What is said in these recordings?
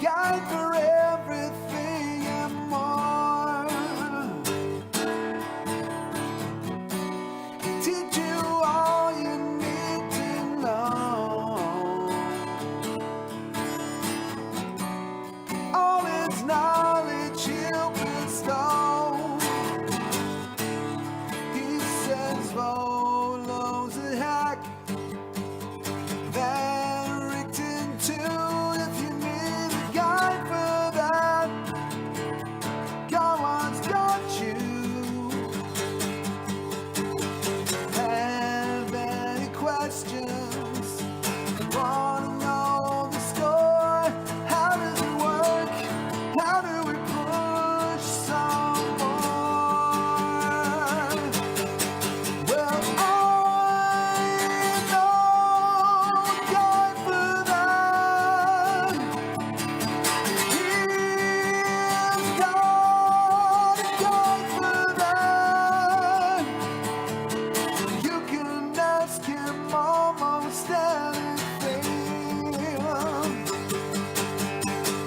guide for everything and more. Teach you all you need to know. All his knowledge he'll bestow. He says Volo's a hack. Van Richten too, if you need a guide for that. Gaarawarr's got you. Have any questions? Wanna know the score? How does it work? How do we push some more? Well, I know a guide for that. He's got a guide for that. You can ask him almost anything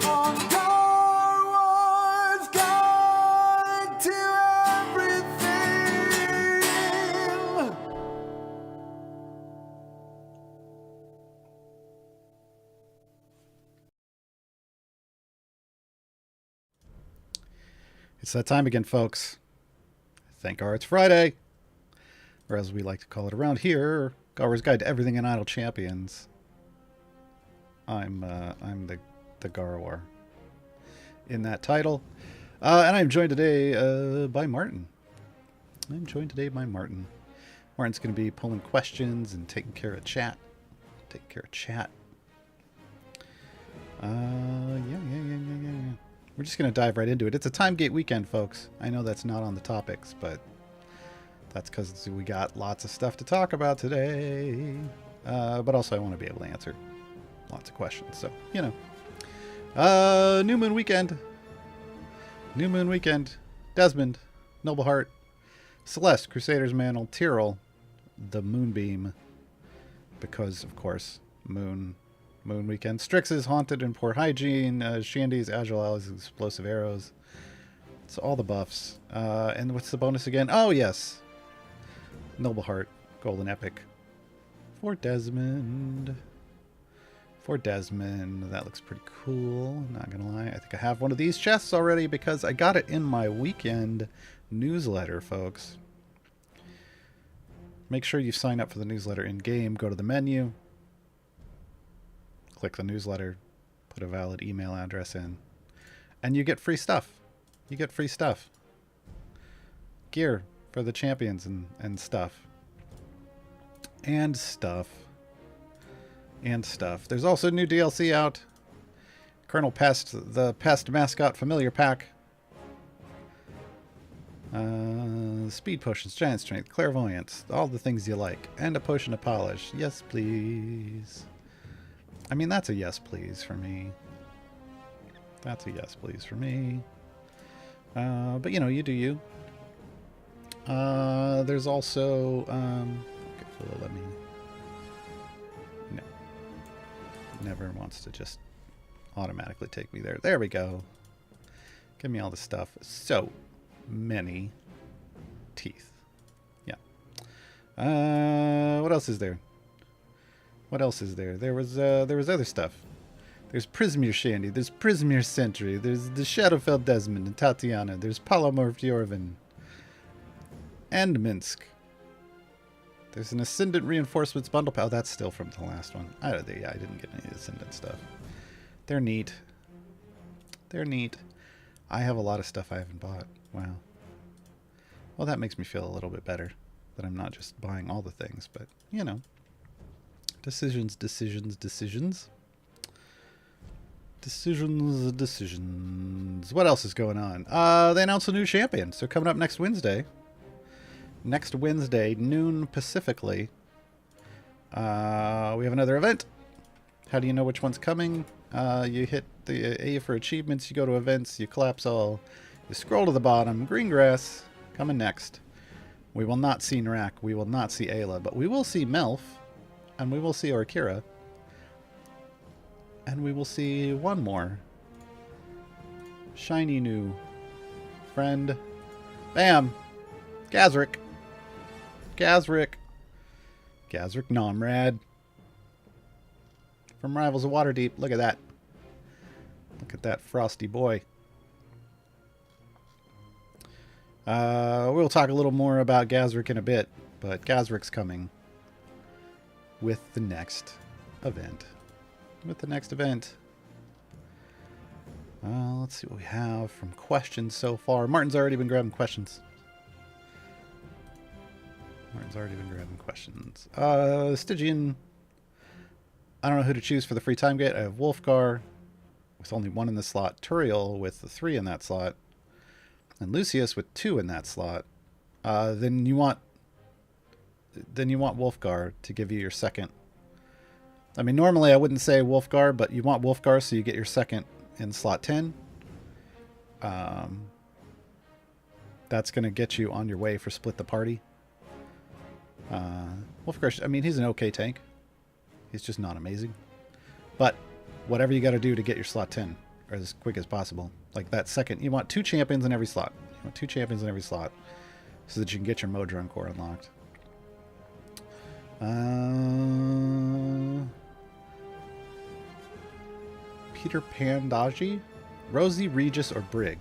on Gaarawarr's Guide to Everything. It's that time again, folks. Thank God it's Friday, or as we like to call it around here, Gaarawarr's Guide to Everything in Untitled Champions. I'm the Gaarawarr in that title, and I'm joined today by Martin. Martin's going to be pulling questions and taking care of chat. Yeah. We're just going to dive right into it. It's a time gate weekend, folks. I know that's not on the topics, but that's because we got lots of stuff to talk about today. But also I want to be able to answer lots of questions. So, you know. New Moon Weekend. Desmond. Nobleheart. Celeste. Crusaders Mantle. Tyrrell. The Moonbeam. Because, of course, Moon Weekend. Strix's Haunted and Poor Hygiene. Shandy's Agile Allies, Explosive Arrows. It's all the buffs. And what's the bonus again? Oh, yes. Nobleheart. Golden Epic. For Desmond. That looks pretty cool. Not gonna lie. I think I have one of these chests already because I got it in my weekend newsletter, folks. Make sure you sign up for the newsletter in-game. Go to the menu. Click the newsletter, put a valid email address in, and you get free stuff. Gear for the champions and stuff. There's also new DLC out. Colonel Pest, the Pest Mascot Familiar Pack. Speed potions, giant strength, clairvoyance, all the things you like. And a potion of polish. Yes, please. I mean, that's a yes, please, for me. But, you know, you do you. There's also... okay, let me... No. Never wants to just automatically take me there. There we go. Give me all the stuff. So many teeth. Yeah. What else is there? There was other stuff. There's Prismir Shandy. There's Prismir Sentry. There's the Shadowfell Desmond and Tatiana. There's Polymorph Jorvin. And Minsk. There's an Ascendant Reinforcements bundle. Oh, that's still from the last one. I didn't get any Ascendant stuff. They're neat. I have a lot of stuff I haven't bought. Wow. Well, that makes me feel a little bit better that I'm not just buying all the things, but, you know. Decisions. What else is going on? They announced a new champion. So coming up next Wednesday, noon Pacifically, we have another event. How do you know which one's coming? You hit the A for achievements, you go to events, you collapse all, you scroll to the bottom. Green grass coming next. We will not see Narak, we will not see Ayla, but we will see Melf, and we will see Orkira, and we will see one more Shiny new friend. Bam! Gazrick. Gazrick. Gazrick Nomrad. From Rivals of Waterdeep. Look at that. Look at that frosty boy. We'll talk a little more about Gazrick in a bit, but Gazrick's coming with the next event. Let's see what we have from questions so far. Martin's already been grabbing questions. Stygian. I don't know who to choose for the free time gate. I have Wolfgar with only 1 in the slot. Turiel with the 3 in that slot. And Lucius with 2 in that slot. Then you want Wolfgar to give you your second. I mean, normally I wouldn't say Wolfgar, but you want Wolfgar so you get your second in slot 10. That's going to get you on your way for Split the Party. Wolfgar, I mean, he's an okay tank. He's just not amazing. But whatever you got to do to get your slot 10 as quick as possible. Like that second, you want 2 champions in every slot. You want 2 champions in every slot so that you can get your Modron core unlocked. Peter Pandaji, Rosie, Regis, or Brig.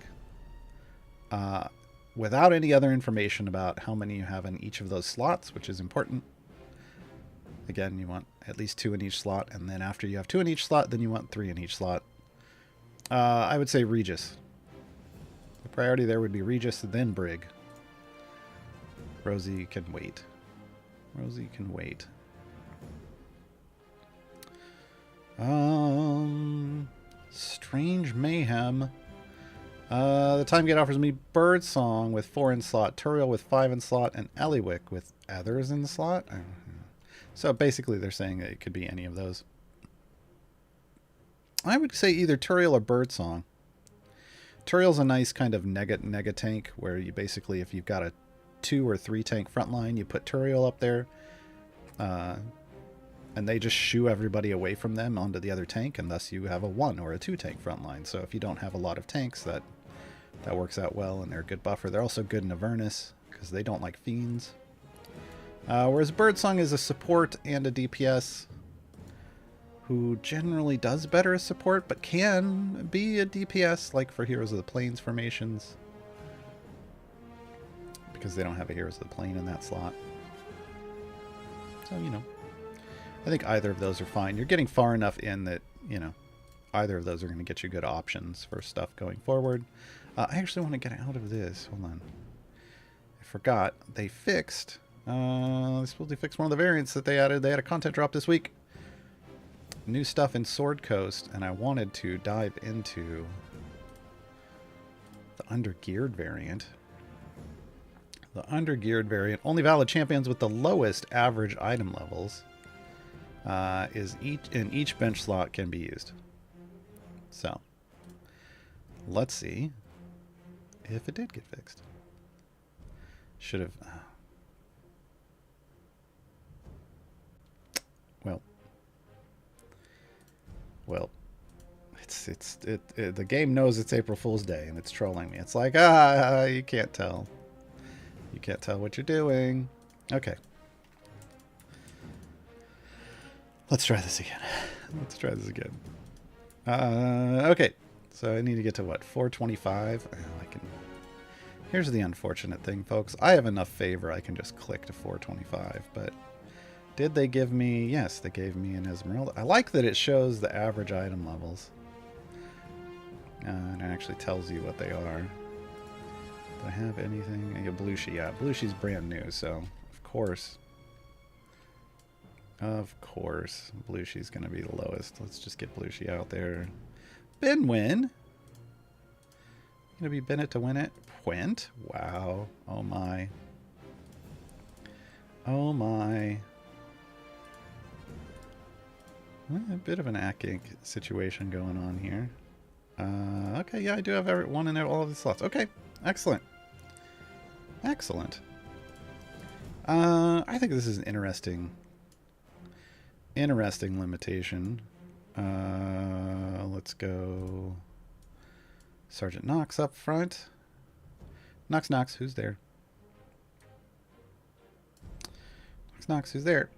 Without any other information about how many you have in each of those slots, which is important. Again, you want at least 2 in each slot, and then after you have 2 in each slot, then you want 3 in each slot. I would say Regis. The priority there would be Regis, then Brig. Rosie can wait. Strange Mayhem. The time gate offers me Birdsong with 4 in slot, Turiel with 5 in slot, and Eliwick with others in the slot. So basically they're saying that it could be any of those. I would say either Turiel or Birdsong. Turiel's a nice kind of nega tank where you basically, if you've got a 2 or 3 tank front line, you put Turiel up there. And they just shoo everybody away from them onto the other tank, and thus you have a 1 or a 2 tank front line. So if you don't have a lot of tanks, that works out well, and they're a good buffer. They're also good in Avernus, because they don't like fiends. Whereas Birdsong is a support and a DPS, who generally does better as support, but can be a DPS, like for Heroes of the Plains formations, because they don't have a Heroes of the Plain in that slot. So, you know, I think either of those are fine. You're getting far enough in that, you know, either of those are going to get you good options for stuff going forward. I actually want to get out of this. Hold on. I forgot. They fixed... they supposedly fixed one of the variants that they added. They had a content drop this week. New stuff in Sword Coast, and I wanted to dive into the undergeared variant. The undergeared variant, only valid champions with the lowest average item levels, in each bench slot can be used. So, let's see if it did get fixed. Should have... Well, the game knows it's April Fool's Day, and it's trolling me. It's like, you can't tell. You can't tell what you're doing. Okay. Let's try this again. Okay. So I need to get to what? 425? Here's the unfortunate thing, folks. I have enough favor I can just click to 425, but... Did they give me... Yes, they gave me an Esmeralda. I like that it shows the average item levels. And it actually tells you what they are. Do I have anything? I got Belushi. Yeah, Belushi's brand new, so of course. Of course. Belushi's going to be the lowest. Let's just get Belushi out there. Benwin. Going to be Bennett to win it. Quint. Wow. Oh my. Oh my. A bit of an Akink situation going on here. Okay, yeah, I do have one in all of the slots. Okay, excellent. Excellent. I think this is an interesting limitation. Let's go Sergeant Knox up front. Knox, Knox, who's there? Knox, Knox, who's there?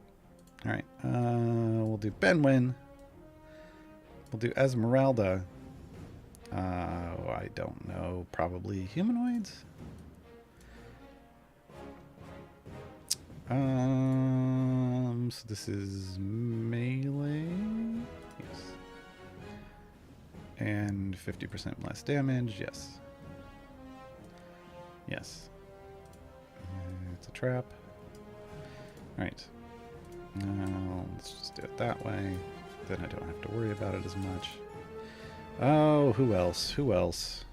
All right, we'll do Benwyn. We'll do Esmeralda. I don't know. Probably humanoids. So this is melee. Yes. And 50% less damage. Yes. Yes. It's a trap. All right. Let's just do it that way. Then I don't have to worry about it as much. Oh, who else? Who else?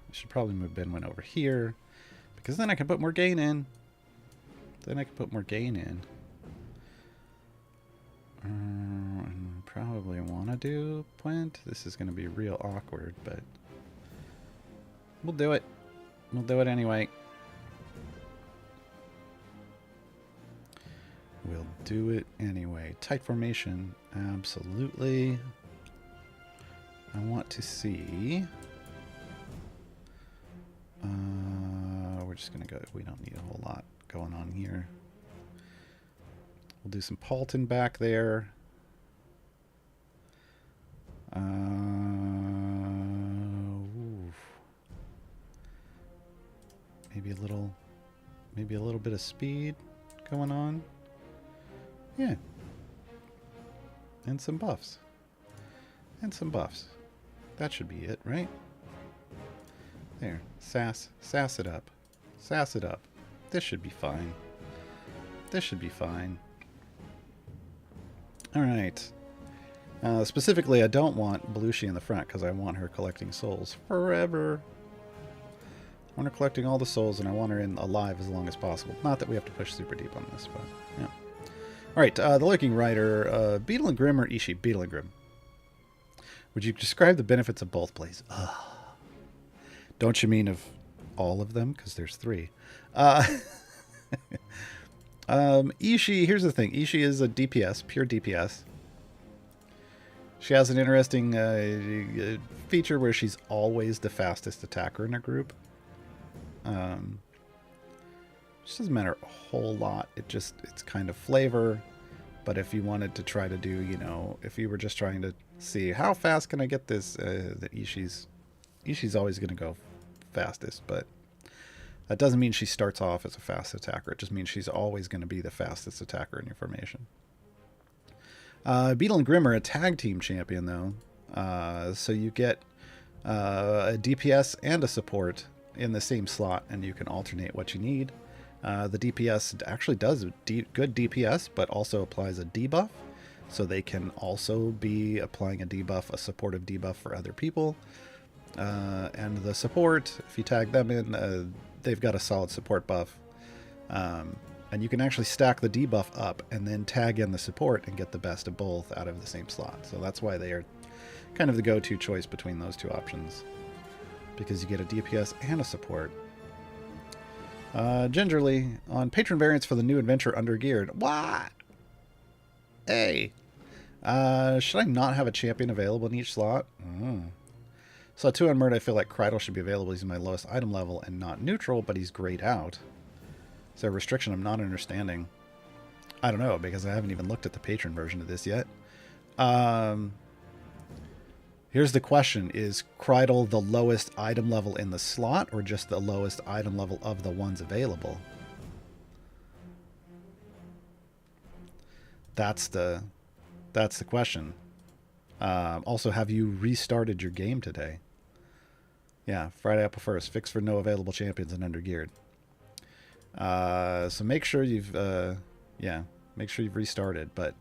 I should probably move Benwyn over here, because then I can put more gain in. Probably want to do Gwent. This is going to be real awkward, but we'll do it. We'll do it anyway. We'll do it anyway. Tight formation, absolutely. I want to see. We're just gonna go. We don't need a whole lot going on here. We'll do some Paulton back there. Maybe a little bit of speed going on. Yeah. And some buffs. That should be it, right? There. Sass it up. Sass it up. This should be fine. Alright. Specifically, I don't want Belushi in the front because I want her collecting souls forever. I want her collecting all the souls, and I want her alive as long as possible. Not that we have to push super deep on this, but yeah. Alright, the Lurking Rider, Beetle and Grim or Ishii? Beetle and Grim. Would you describe the benefits of both, please? Don't you mean of all of them? Because there's 3. Ishii, here's the thing. Ishii is a DPS, pure DPS. She has an interesting feature where she's always the fastest attacker in a group. Just doesn't matter a whole lot. It's kind of flavor. But if you wanted to try to do, you know, if you were just trying to see how fast can I get this, the Ishii's always going to go fastest. But that doesn't mean she starts off as a fast attacker. It just means she's always going to be the fastest attacker in your formation. Beetle and Grim are a tag team champion, though. So you get a DPS and a support in the same slot, and you can alternate what you need. The DPS actually does good DPS, but also applies a debuff. So they can also be applying a debuff, a supportive debuff for other people. And the support, if you tag them in, they've got a solid support buff. And you can actually stack the debuff up and then tag in the support and get the best of both out of the same slot. So that's why they are kind of the go-to choice between those two options. Because you get a DPS and a support. Gingerly, on patron variants for the new adventure Undergeared. What? Hey. Should I not have a champion available in each slot? So 2 on Murd, I feel like Krydle should be available. He's my lowest item level and not neutral, but he's grayed out. Is there a restriction I'm not understanding? I don't know, because I haven't even looked at the patron version of this yet. Here's the question. Is Krydle the lowest item level in the slot, or just the lowest item level of the ones available? That's the question. Also, have you restarted your game today? Yeah, Friday April 1st. Fix for no available champions and Undergeared. So make sure you've make sure you've restarted. But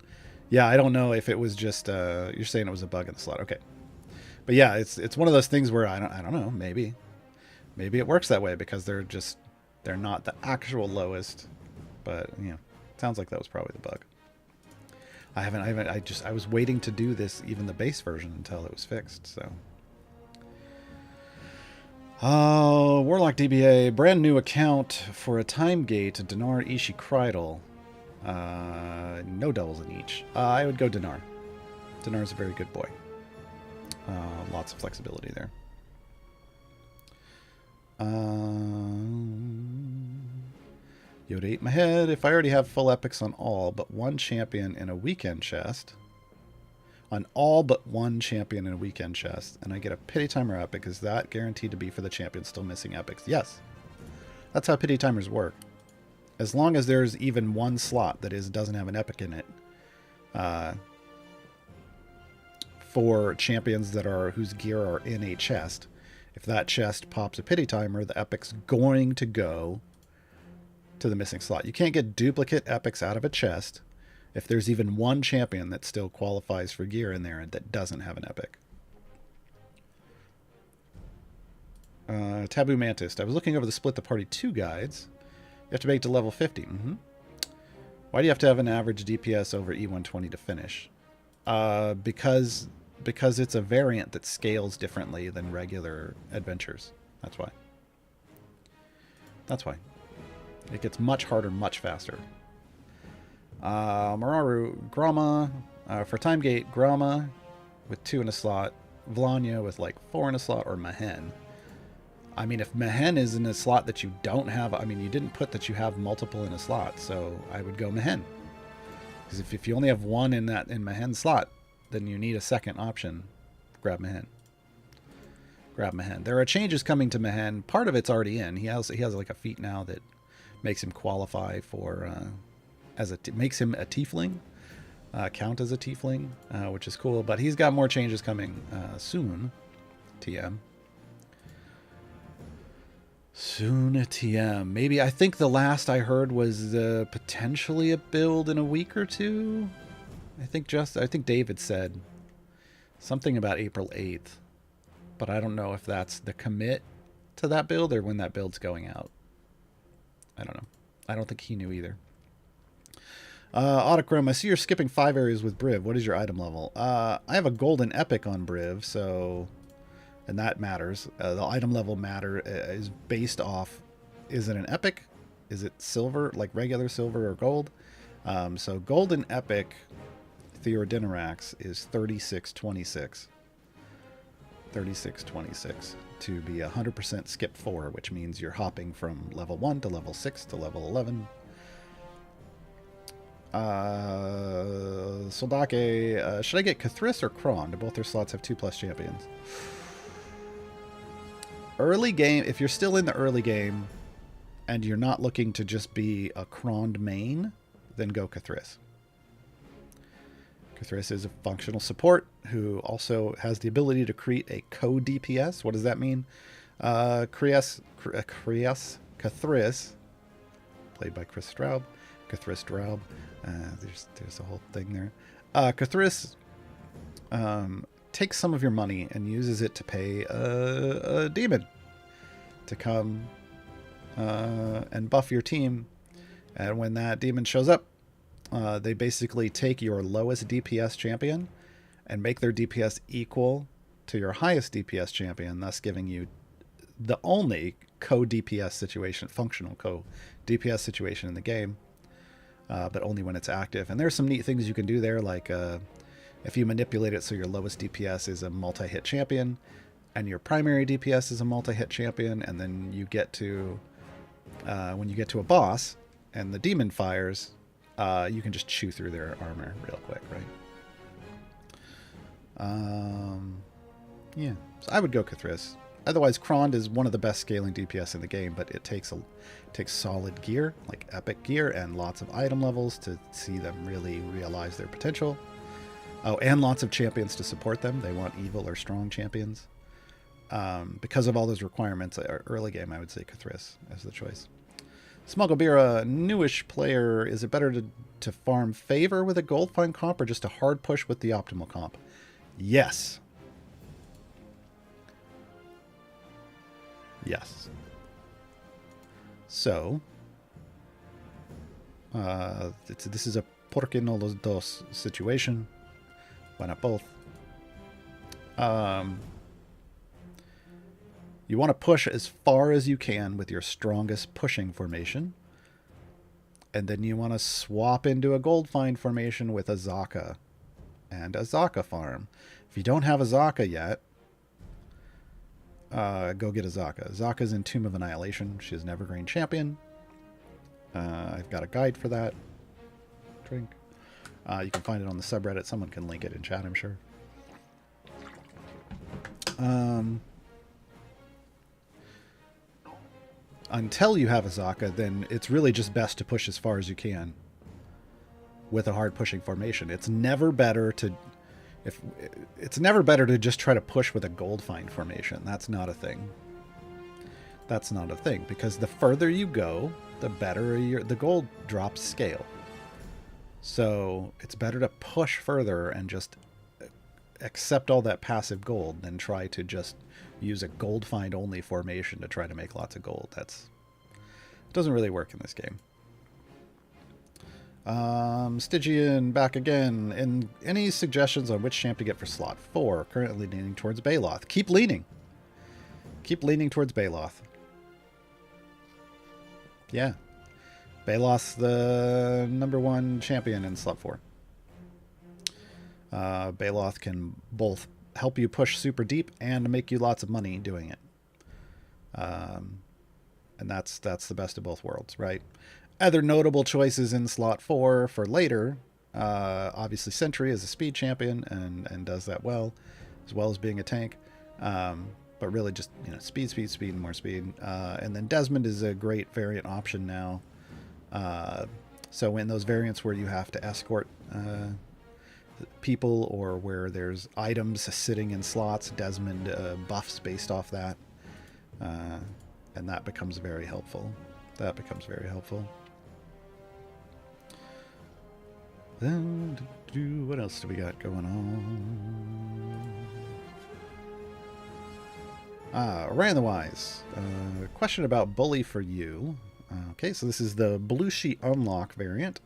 yeah, I don't know if it was just you're saying it was a bug in the slot. Okay. But yeah, it's one of those things where I don't know, maybe it works that way because they're not the actual lowest, but you know, sounds like that was probably the bug. I was waiting to do this, even the base version, until it was fixed. So Warlock DBA, brand new account for a time gate, Dinar, Ishii, Krydle. No doubles in each. I would go Dinar. Dinar's a very good boy. Lots of flexibility there. Yoda ate my head. If I already have full epics on all but one champion in a weekend chest, on all but one champion in a weekend chest, and I get a pity timer epic, is that guaranteed to be for the champion still missing epics? Yes. That's how pity timers work. As long as there's even one slot that doesn't have an epic in it, for champions whose gear are in a chest, if that chest pops a pity timer, the epic's going to go to the missing slot. You can't get duplicate epics out of a chest if there's even one champion that still qualifies for gear in there that doesn't have an epic. Taboo Mantis. I was looking over the Split the Party 2 guides. You have to make it to level 50. Why do you have to have an average DPS over E120 to finish? Because it's a variant that scales differently than regular adventures. That's why. That's why. It gets much harder, much faster. Mararu, Grama. For Time Gate, Grama with 2 in a slot. Vlanya with like 4 in a slot, or Mahen. I mean, if Mahen is in a slot that you don't have, I mean, you didn't put that you have multiple in a slot, so I would go Mahen. Because if you only have 1 in Mahen's slot, then you need a second option. Grab Mahen. Grab Mahen. There are changes coming to Mahen. Part of it's already in. He has like a feat now that makes him qualify for makes him a tiefling, count as a tiefling, which is cool. But he's got more changes coming soon. TM. Soon a TM. Maybe, I think the last I heard was potentially a build in a week or two. I think David said something about April 8th. But I don't know if that's the commit to that build or when that build's going out. I don't know. I don't think he knew either. Autochrome, I see you're skipping 5 areas with Briv. What is your item level? I have a golden epic on Briv, so... And that matters. The item level is based off, is it an epic? Is it silver, like regular silver or gold? So golden epic Theodinarax is 3626. 3626 to be 100% skip 4, which means you're hopping from level 1 to level 6 to level 11. Soldake, should I get Cathris or Kron? Do both their slots have 2+ champions? Early game, if you're still in the early game and you're not looking to just be a Krond main, then go Cathris. Cathris is a functional support who also has the ability to create a co-DPS. What does that mean? Cathris, played by Chris Straub. Cathris Straub. There's a whole thing there. Cathris takes some of your money and uses it to pay a demon to come and buff your team. And when that demon shows up, they basically take your lowest DPS champion and make their DPS equal to your highest DPS champion, thus giving you the only co-DPS situation, functional co-DPS situation in the game, but only when it's active. And there's some neat things you can do there, like if you manipulate it so your lowest DPS is a multi-hit champion and your primary DPS is a multi-hit champion, and then you get to when you get to a boss and the demon fires, you can just chew through their armor real quick, right? Yeah, so I would go Cathris. Otherwise, Krond is one of the best scaling DPS in the game, but it takes solid gear, like epic gear, and lots of item levels to see them really realize their potential. Oh, and lots of champions to support them. They want evil or strong champions. Because of all those requirements, early game, I would say Cathris as the choice. Smugglebeer, newish player, is it better to farm favor with a gold find comp or just a hard push with the optimal comp? Yes. Yes. So, this is a porque no los dos situation. Why not both? You want to push as far as you can with your strongest pushing formation. And then you want to swap into a gold find formation with a Zaka and a Zaka farm. If you don't have a Zaka yet, go get a Zaka. Zaka's in Tomb of Annihilation. She is an Evergreen champion. I've got a guide for that. Drink. You can find it on the subreddit. Someone can link it in chat, I'm sure. Until you have a Zaka, then it's really just best to push as far as you can with a hard pushing formation. It's never better to just try to push with a gold find formation. That's not a thing. That's not a thing, because the further you go, the better the gold drops scale. So it's better to push further and just accept all that passive gold than try to just use a gold find only formation to try to make lots of gold. It doesn't really work in this game. Stygian back again. And any suggestions on which champ to get for slot 4? Currently leaning towards Baloth. Keep leaning. Keep leaning towards Baloth. Yeah. Baloth's the #1 champion in slot 4. Baloth can both help you push super deep and make you lots of money doing it. And that's the best of both worlds, right? Other notable choices in slot 4 for later, obviously Sentry is a speed champion and does that well as being a tank. But really just, speed, and more speed. And then Desmond is a great variant option now. So in those variants where you have to escort people or where there's items sitting in slots, Desmond buffs based off that. And that becomes very helpful. Then, what else do we got going on? Randomwise. Question about Bully for you. Okay, so this is the Blue Sheet Unlock variant.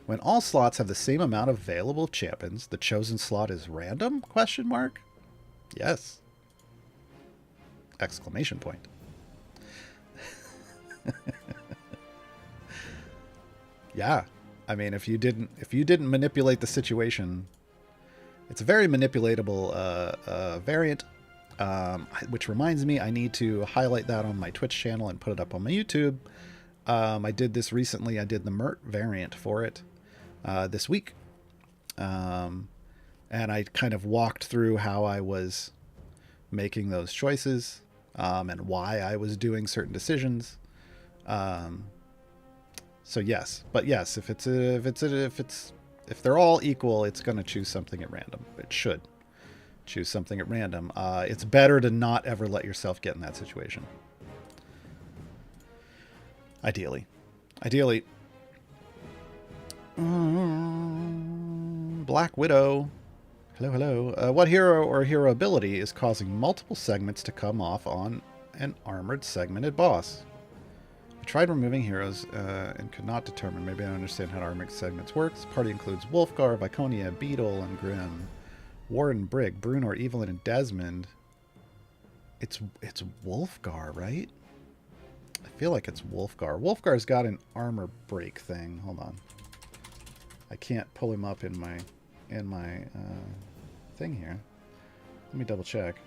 When all slots have the same amount of available champions, the chosen slot is random? Question mark? Yes. Exclamation point. Yeah. I mean, if you didn't manipulate the situation, it's a very manipulatable variant. Which reminds me, I need to highlight that on my Twitch channel and put it up on my YouTube. I did this recently. I did the Mert variant for it this week. And I kind of walked through how I was making those choices and why I was doing certain decisions. So yes, but yes, if they're all equal, it's going to choose something at random. It should choose something at random. It's better to not ever let yourself get in that situation. Ideally. Black Widow. Hello. What hero or hero ability is causing multiple segments to come off on an armored segmented boss? I tried removing heroes and could not determine. Maybe I don't understand how armored segments works. Party includes Wolfgar, Viconia, Beetle, and Grim. Warden, Brig, Bruenor, Evelyn, and Desmond. It's Wolfgar, right? I feel like it's Wolfgar. Wolfgar's got an armor break thing. Hold on. I can't pull him up in my thing here. Let me double check.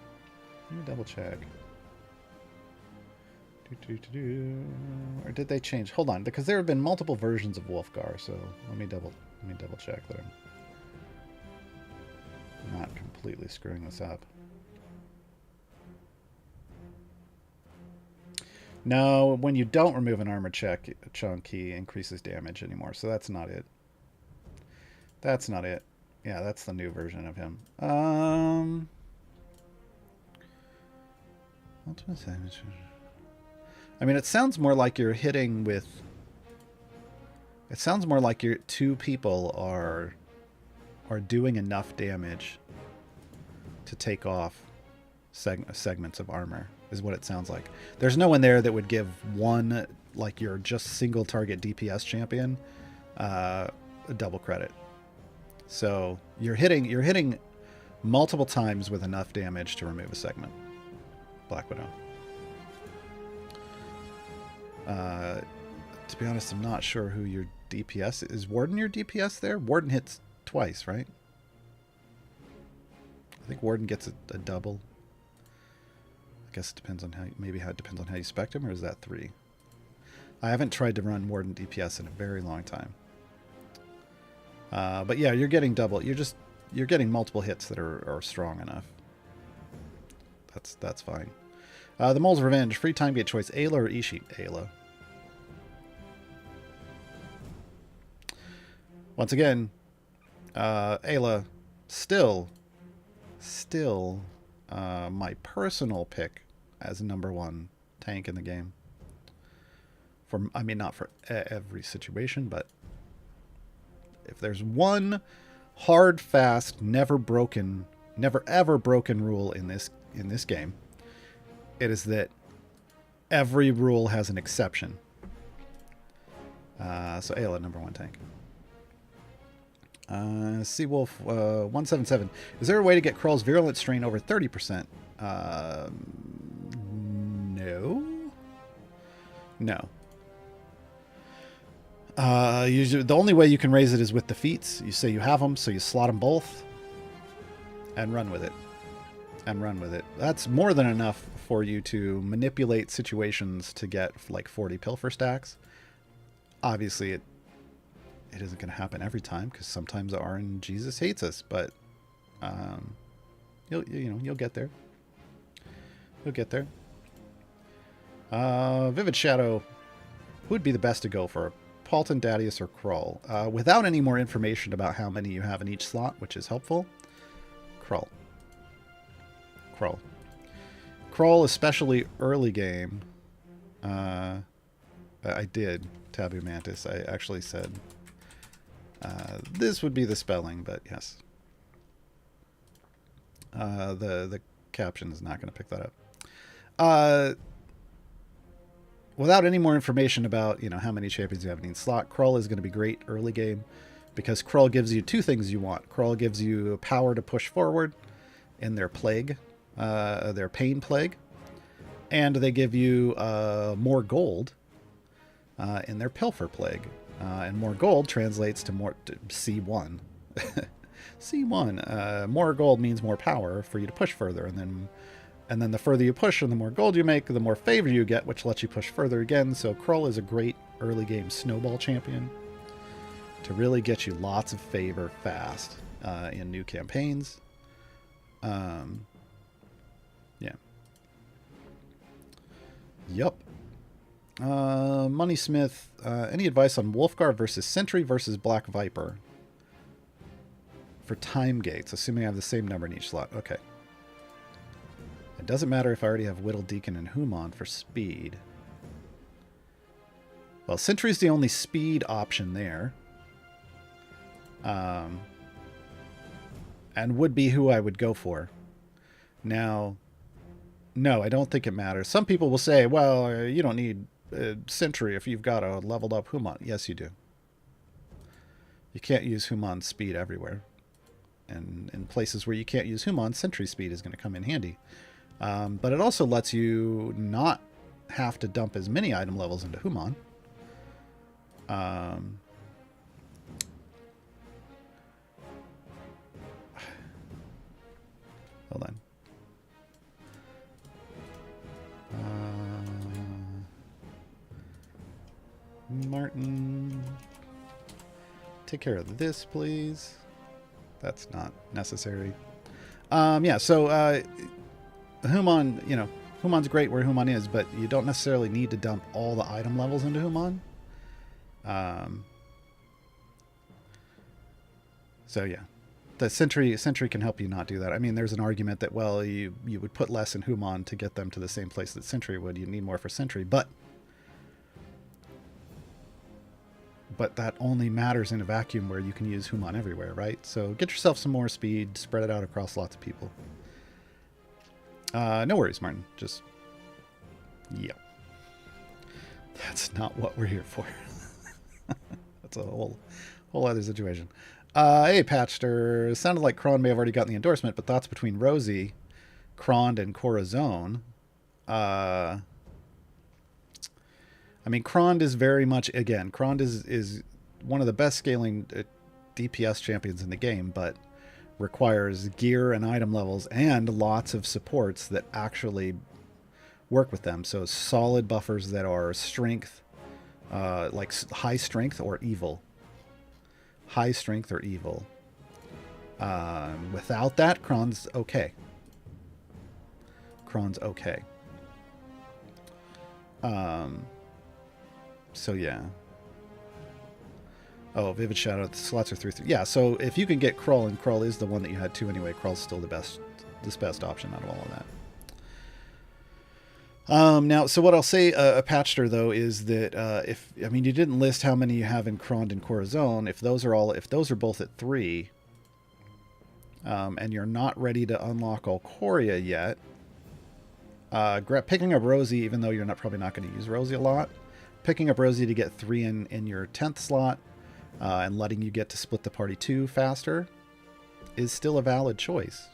Or did they change? Hold on, because there have been multiple versions of Wolfgar, so let me double check that I'm not completely screwing this up. No, when you don't remove an armor chunk, he increases damage anymore, so that's not it. Yeah, that's the new version of him. Ultimate damage. I mean, it sounds more like you're hitting with... It sounds more like your two people are doing enough damage to take off segments of armor, is what it sounds like. There's no one there that would give one, like your just single target DPS champion, a double credit. So you're hitting multiple times with enough damage to remove a segment. Black Widow. To be honest, I'm not sure who your DPS is. Warden your DPS there? Warden hits twice, right? I think Warden gets a double. I guess it depends on how it depends on how you spec him, or is that 3? I haven't tried to run Warden DPS in a very long time. But yeah, you're getting double. You're getting multiple hits that are strong enough. That's fine. The Mole's Revenge, free time gate choice, Ayla or Ishi? Ayla. Once again, Ayla still my personal pick as #1 tank in the game. I mean, not for every situation, but if there's one hard, fast, never ever broken rule in this game, it is that every rule has an exception. So Ayla, #1 tank. Seawolf 177. Is there a way to get Krull's virulent strain over 30%? No. Usually, the only way you can raise it is with defeats. You say you have them, so you slot them both and run with it. That's more than enough for you to manipulate situations to get like 40 pilfer stacks. Obviously, it isn't going to happen every time, because sometimes RNGesus hates us, but you'll get there. Vivid Shadow. Who would be the best to go for? Paulton, Dadius, or Krull? Without any more information about how many you have in each slot, which is helpful, Krull, especially early game. I did, Taboo Mantis. I actually said this would be the spelling, but yes. The caption is not going to pick that up. Without any more information about, how many champions you have in each slot, Krull is going to be great early game, because Krull gives you 2 things you want. Krull gives you power to push forward in their plague, their pain plague, and they give you more gold in their pilfer plague. And more gold translates to more C1. C1. More gold means more power for you to push further, and then the further you push and the more gold you make, the more favor you get, which lets you push further again. So Krull is a great early game snowball champion to really get you lots of favor fast in new campaigns. Yeah. Yup. Moneysmith, any advice on Wolfguard versus Sentry versus Black Viper for time gates, assuming I have the same number in each slot? Okay. It doesn't matter if I already have Whittle, Deacon, and Human for speed. Well, Sentry's the only speed option there. And would be who I would go for. Now, no, I don't think it matters. Some people will say, well, you don't need Sentry if you've got a leveled up Human. Yes, you do. You can't use Human's speed everywhere. And in places where you can't use Human, Sentry speed is going to come in handy. But it also lets you not have to dump as many item levels into Human. Hold on. Martin, take care of this, please. That's not necessary. Yeah, so Human, Human's great where Human is, but you don't necessarily need to dump all the item levels into Human. So yeah, the Sentry can help you not do that. I mean, there's an argument that, well, you would put less in Human to get them to the same place that Sentry would. You need more for Sentry, but that only matters in a vacuum where you can use Human everywhere, right? So get yourself some more speed, spread it out across lots of people. No worries, Martin. Just, yeah. That's not what we're here for. That's a whole other situation. Hey, Patchter. Sounded like Kron may have already gotten the endorsement, but thoughts between Rosie, Kron, and Corazon. I mean, Krond is very much, again, Krond is one of the best scaling DPS champions in the game, but requires gear and item levels and lots of supports that actually work with them. So solid buffers that are strength, like high strength or evil. High strength or evil. Without that, Kron's okay. Kron's okay. So yeah. Oh, Vivid Shadow, the slots are 3/3. Yeah, so if you can get Krull, and Krull is the one that you had 2 anyway, Krull's still the best option out of all of that. Now, so what I'll say, Patchter, though, is that you didn't list how many you have in Krond and Corazon. If those are both at 3, and you're not ready to unlock Alcoria yet, picking up Rosie, even though you're probably not going to use Rosie a lot, picking up Rosie to get 3 in your 10th slot, and letting you get to split the party 2 faster, is still a valid choice.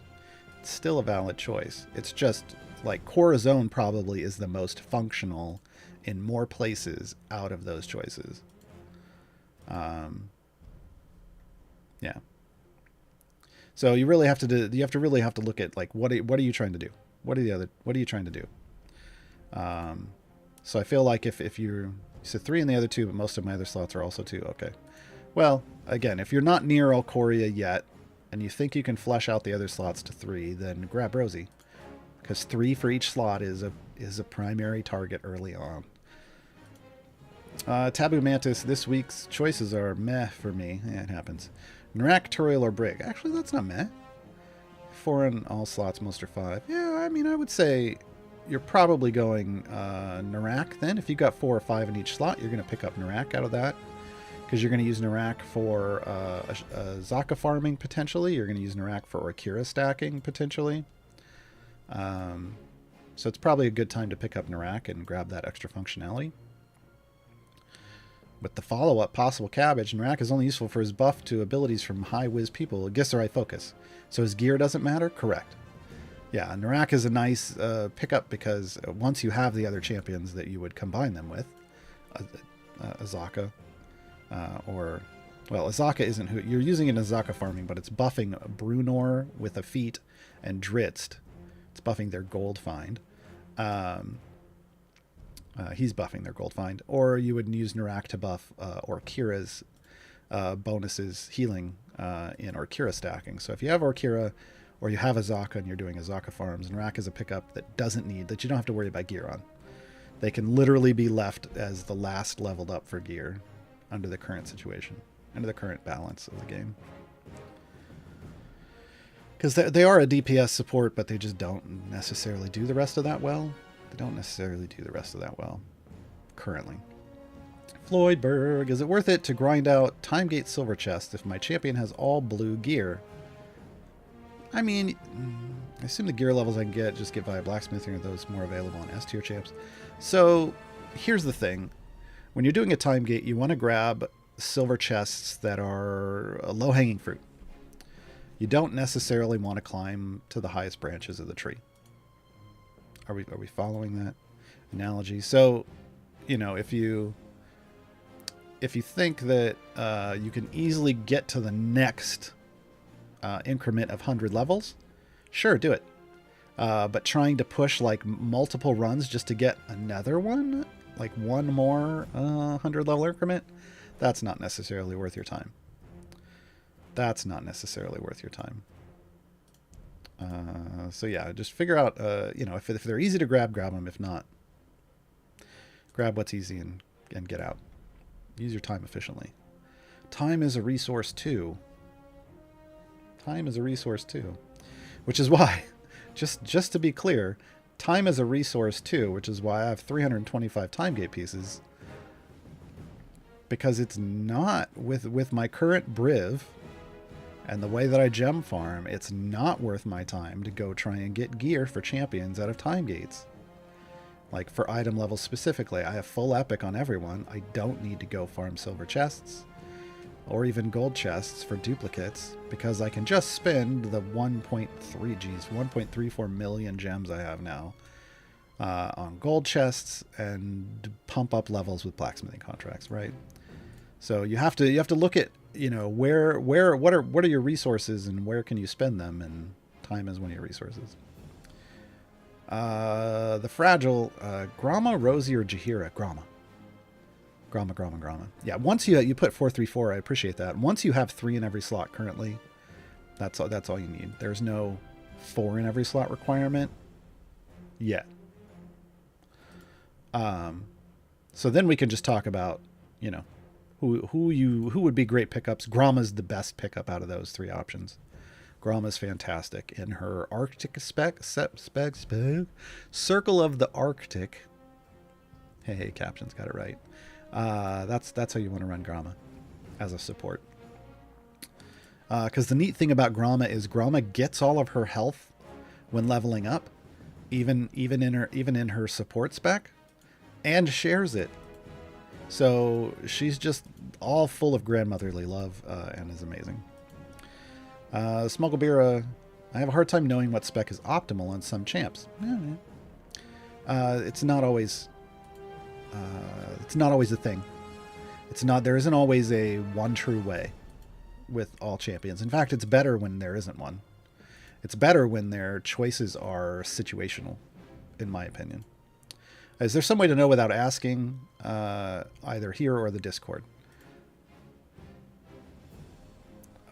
It's still a valid choice. It's just like Corazon probably is the most functional in more places out of those choices. Yeah. So you really have to really have to look at like what are you trying to do? What are you trying to do? So I feel like if you said 3 in the other 2, but most of my other slots are also 2. Okay. Well, again, if you're not near Alcoria yet, and you think you can flesh out the other slots to 3, then grab Rosie, because 3 for each slot is a primary target early on. Taboo Mantis, this week's choices are meh for me. Yeah, it happens. Narak, Turiel, or Brig. Actually, that's not meh. 4 in all slots, most are 5. Yeah, I mean, I would say you're probably going Narak then. If you've got 4 or 5 in each slot, you're going to pick up Narak out of that. Because you're going to use Narak for Zaka farming, potentially. You're going to use Narak for Orkira stacking, potentially. So it's probably a good time to pick up Narak and grab that extra functionality. With the follow-up, Possible Cabbage, Narak is only useful for his buff to abilities from high-whiz people. Githzerai Focus. So his gear doesn't matter? Correct. Yeah, Narak is a nice pickup because once you have the other champions that you would combine them with, Azaka, Azaka isn't who you're using in Azaka farming, but it's buffing Brunor with a feat and Dritzt. It's buffing their gold find. He's buffing their gold find. Or you would use Narak to buff Orkira's bonuses healing in Orkira stacking. So if you have Orkira or you have Azaka and you're doing Azaka farms, Narak is a pickup that you don't have to worry about gear on. They can literally be left as the last leveled up for gear under the current situation, under the current balance of the game. Because they are a DPS support, but they just don't necessarily do the rest of that well. They don't necessarily do the rest of that well, currently. Floydberg, is it worth it to grind out Timegate Silver Chest if my champion has all blue gear? I mean, I assume the gear levels I can just get via blacksmithing are those more available on S tier champs. So here's the thing. When you're doing a time gate, you want to grab silver chests that are low-hanging fruit. You don't necessarily want to climb to the highest branches of the tree. Are we following that analogy? So, if you think that you can easily get to the next increment of 100 levels, sure, do it. But trying to push like multiple runs just to get another one, like one more 100 level increment, that's not necessarily worth your time. That's not necessarily worth your time. So yeah, just figure out, if they're easy to grab them. If not, grab what's easy and get out. Use your time efficiently. Time is a resource too. Time is a resource too. Which is why, just to be clear, time is a resource too, which is why I have 325 time gate pieces. Because it's not, with my current Briv, and the way that I gem farm, it's not worth my time to go try and get gear for champions out of time gates. Like for item levels specifically, I have full epic on everyone. I don't need to go farm silver chests or even gold chests for duplicates because I can just spend the 1.34 million gems I have now on gold chests and pump up levels with blacksmithing contracts, right? So you have to look at, what are your resources and where can you spend them, and time is one of your resources. The fragile Grama, Rosie, or Jahira? Grama. Grama. Yeah, once you put 4-3-4, I appreciate that. Once you have 3 in every slot currently, that's all you need. There's no 4 in every slot requirement yet. So then we can just talk about, you know, who would be great pickups. Grama's the best pickup out of those 3 options. Grama's fantastic in her Arctic Circle of the Arctic. Hey, Captain's got it right. That's how you want to run Grama as a support. Because the neat thing about Grama is Grama gets all of her health when leveling up, even in her support spec, and shares it. So she's just all full of grandmotherly love and is amazing. Smugglebeera, I have a hard time knowing what spec is optimal on some champs. It's not always a thing. There isn't always a one true way with all champions. In fact, it's better when there isn't one. It's better when their choices are situational, in my opinion. Is there some way to know without asking, either here or the Discord?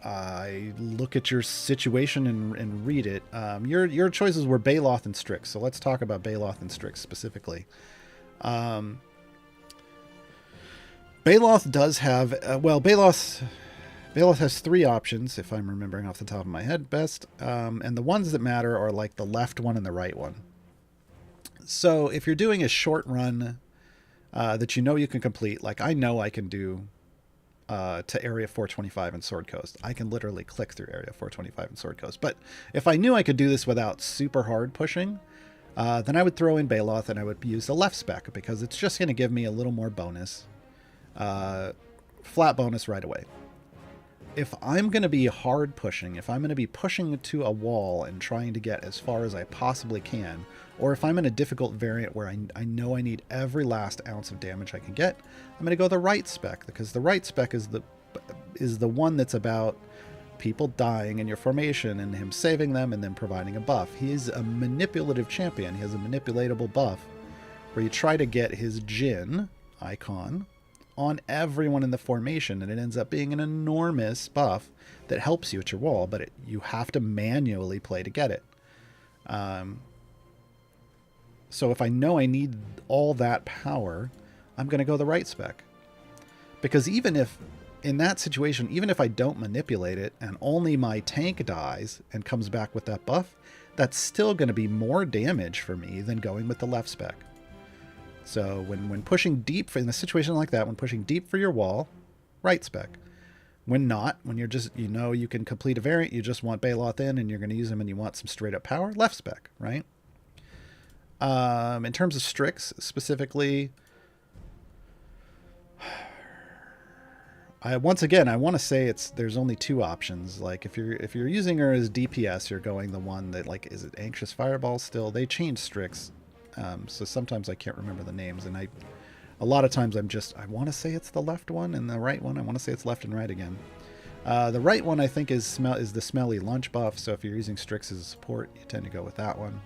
I look at your situation and read it. Your choices were Baloth and Strix, so let's talk about Baloth and Strix specifically. Baloth does have... Baloth has 3 options, if I'm remembering off the top of my head best. And the ones that matter are like the left one and the right one. So if you're doing a short run that you know you can complete, like I know I can do to Area 425 and Sword Coast. I can literally click through Area 425 and Sword Coast. But if I knew I could do this without super hard pushing, then I would throw in Baloth and I would use the left spec because it's just going to give me a little more bonus. Flat bonus right away. If I'm going to be hard pushing, if I'm going to be pushing to a wall and trying to get as far as I possibly can, or if I'm in a difficult variant where I know I need every last ounce of damage I can get, I'm going to go the right spec, because the right spec is the one that's about people dying in your formation and him saving them and then providing a buff. He is a manipulative champion. He has a manipulatable buff where you try to get his Jhin icon on everyone in the formation, and it ends up being an enormous buff that helps you at your wall, but you have to manually play to get it. So if I know I need all that power, I'm going to go the right spec. Because even if, in that situation, even if I don't manipulate it and only my tank dies and comes back with that buff, that's still going to be more damage for me than going with the left spec. So when pushing deep, in a situation like that, when pushing deep for your wall, right spec. When not, when you're just, you know you can complete a variant, you just want Baloth in and you're going to use him and you want some straight up power, left spec, right? In terms of Strix specifically, I want to say there's only 2 options. Like if you're using her as DPS, you're going the one that, like, is it Anxious Fireball still? They changed Strix. So sometimes I can't remember the names, and a lot of times I want to say it's the left one, and the right one I want to say it's left and right again. The right one I think is the Smelly Lunch buff, so if you're using Strix as a support, you tend to go with that one.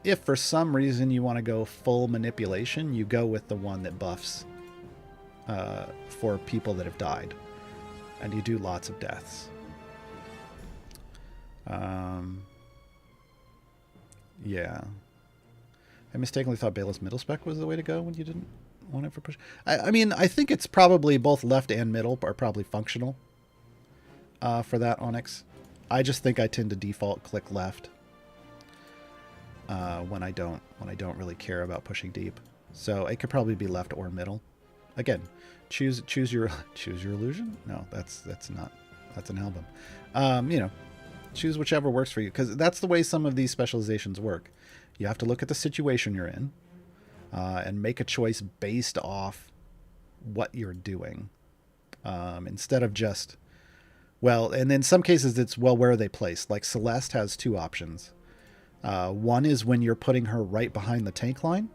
If for some reason you want to go full manipulation, you go with the one that buffs for people that have died, and you do lots of deaths. Yeah. I mistakenly thought Baloth's middle spec was the way to go when you didn't want it for push. I mean, I think it's probably both left and middle are probably functional for that Onyx. I just think I tend to default click left when I don't really care about pushing deep. So it could probably be left or middle. Again, choose your illusion. No, that's an album. You know. Choose whichever works for you, because that's the way some of these specializations work. You have to look at the situation you're in and make a choice based off what you're doing, instead of just, and in some cases it's, where are they placed? Like Celeste has 2 options. One is when you're putting her right behind the tank line.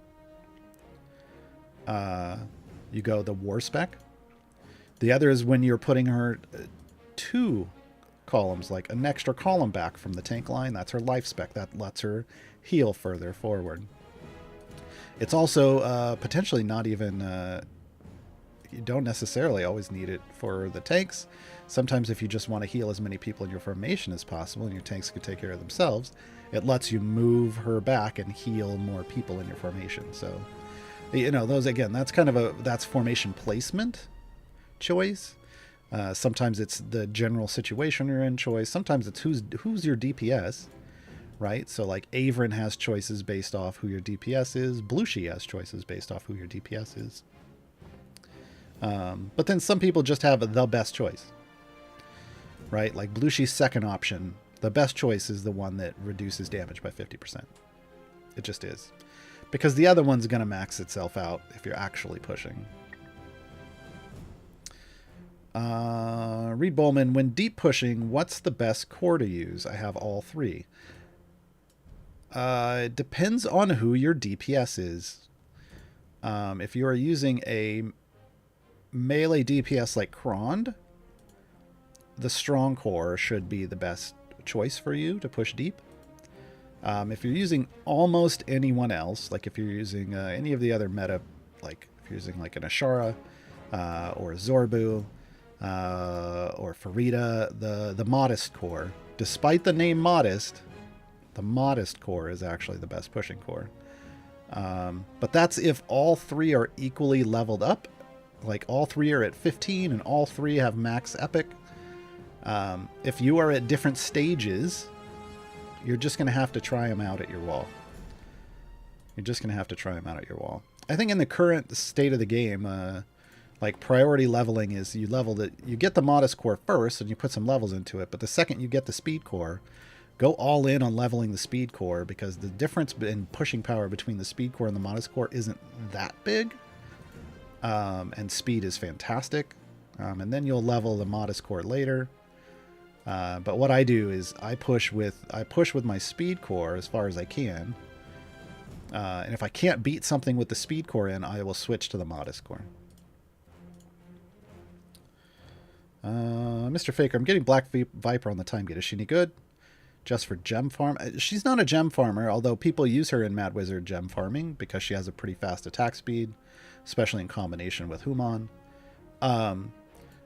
You go the war spec. The other is when you're putting her columns, like an extra column back from the tank line. That's her life spec. That lets her heal further forward. It's also potentially not even... you don't necessarily always need it for the tanks. Sometimes if you just want to heal as many people in your formation as possible and your tanks can take care of themselves, it lets you move her back and heal more people in your formation. So, you know, those, again, that's kind of that's formation placement choice. Sometimes it's the general situation you're in choice. Sometimes it's who's your DPS, right? So like Avrin has choices based off who your DPS is. Blushi has choices based off who your DPS is. But then some people just have the best choice, right? Like Blushi's second option, the best choice is the one that reduces damage by 50%. It just is. Because the other one's going to max itself out if you're actually pushing. Reed Bowman, when deep pushing, what's the best core to use? I have all three. It depends on who your DPS is. If you are using a melee DPS like Krond, the strong core should be the best choice for you to push deep. If you're using almost anyone else, like if you're using any of the other meta, like if you're using like an Ashara or a Zorbu or Farida, the modest core, despite the name modest, the modest core is actually the best pushing core. But that's if all three are equally leveled up. Like all three are at 15 and all three have max epic. If you are at different stages, you're just going to have to try them out at your wall. You're just going to have to try them out at your wall. I think in the current state of the game, like priority leveling is you level it. You get the modest core first and you put some levels into it. But the second you get the speed core, go all in on leveling the speed core, because the difference in pushing power between the speed core and the modest core isn't that big. And speed is fantastic. And then you'll level the modest core later. But what I do is I push with my speed core as far as I can. And if I can't beat something with the speed core in, I will switch to the modest core. Mr. Faker, I'm getting Black Viper on the time gate. Is she any good? Just for gem farm? She's not a gem farmer, although people use her in Mad Wizard gem farming because she has a pretty fast attack speed, especially in combination with Human.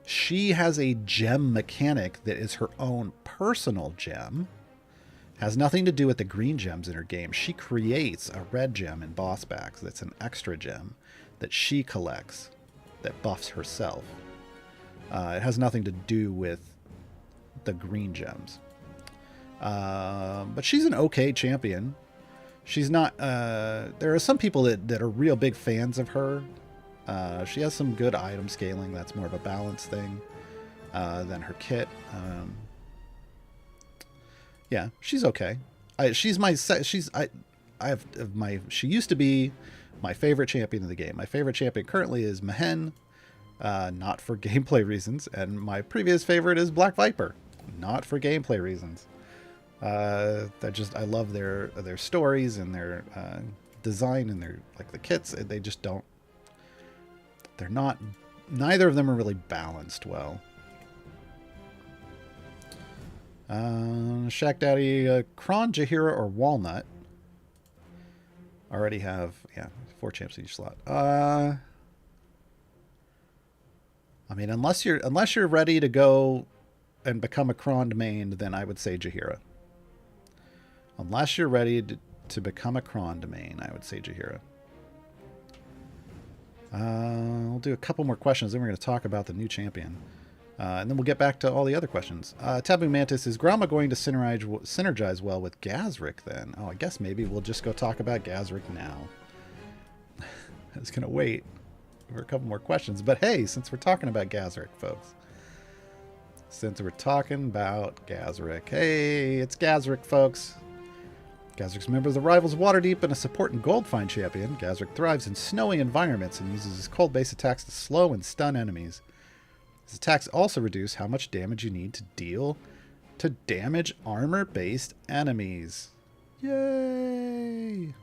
She has a gem mechanic that is her own personal gem. Has nothing to do with the green gems in her game. She creates a red gem in boss backs that's an extra gem that she collects that buffs herself. It has nothing to do with the green gems. But she's an okay champion. She's not... there are some people that are real big fans of her. She has some good item scaling. That's more of a balance thing than her kit. Yeah, she's okay. She used to be my favorite champion in the game. My favorite champion currently is Mehen, not for gameplay reasons, and my previous favorite is Black Viper, not for gameplay reasons. I love their stories and their design and their the kits. They just don't. They're not. Neither of them are really balanced well. Shack Daddy, Kron, Jaheira, or Walnut. Already have 4 champs in each slot. I mean, unless you're ready to go and become a Kron main, then I would say Jaheira. Unless you're ready to become a Kron main, I would say Jaheira. We'll do a couple more questions, then we're going to talk about the new champion. And then we'll get back to all the other questions. Taboo Mantis, is Gromma going to synergize well with Gazric then? Oh, I guess maybe we'll just go talk about Gazric now. I was going to wait for a couple more questions. But hey, since we're talking about Gazric, folks. Since we're talking about Gazric. Hey, it's Gazric, folks. Gazric's a member of the Rivals Waterdeep and a support and gold find champion. Gazric thrives in snowy environments and uses his cold-based attacks to slow and stun enemies. His attacks also reduce how much damage you need to deal to damage armor-based enemies. Yay!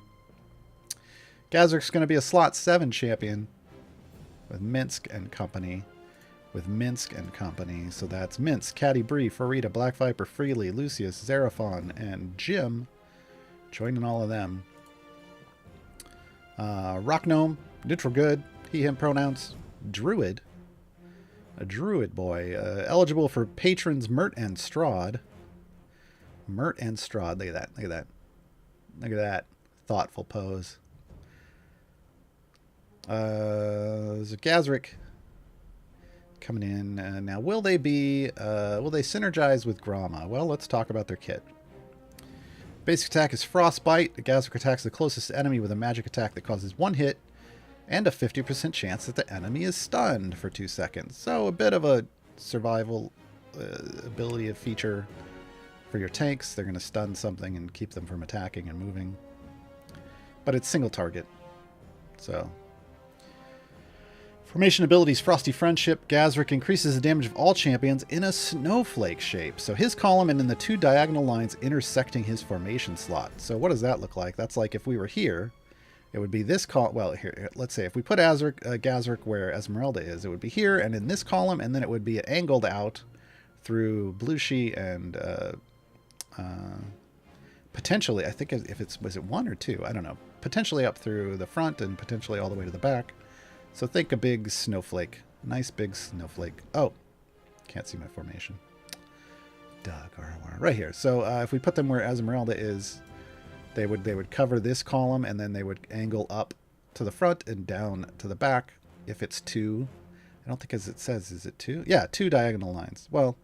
Gazric's going to be a slot 7 champion with Minsk and company, with Minsk and company. So that's Minsk, Caddy Bree, Farida, Black Viper, Freely, Lucius, Xeraphon, and Jim. Joining all of them. Rock Gnome, neutral good, he, him pronouns. Druid. A Druid boy. Eligible for patrons Mert and Strahd. Mert and Strahd. Look at that. Look at that. Look at that. Thoughtful pose. There's a Gazric coming in. Now, will they synergize with Gromma? Well, let's talk about their kit. Basic attack is Frostbite. The Gazric attacks the closest enemy with a magic attack that causes 1 hit and a 50% chance that the enemy is stunned for 2 seconds. So a bit of a survival ability feature for your tanks. They're going to stun something and keep them from attacking and moving. But it's single target. So formation abilities, Frosty Friendship. Gazric increases the damage of all champions in a snowflake shape. So his column and in the 2 diagonal lines intersecting his formation slot. So what does that look like? That's like if we were here, it would be this column. Well, here, let's say if we put Gazric where Esmeralda is, it would be here and in this column, and then it would be angled out through Blushi and potentially, I think if it's, was it 1 or 2? I don't know. Potentially up through the front and potentially all the way to the back. So think a big snowflake. Nice big snowflake. Oh, can't see my formation. Gaarawarr. Right here. So if we put them where Esmeralda is, they would cover this column, and then they would angle up to the front and down to the back. If it's 2, I don't think as it says, is it 2? Yeah, 2 diagonal lines. Well,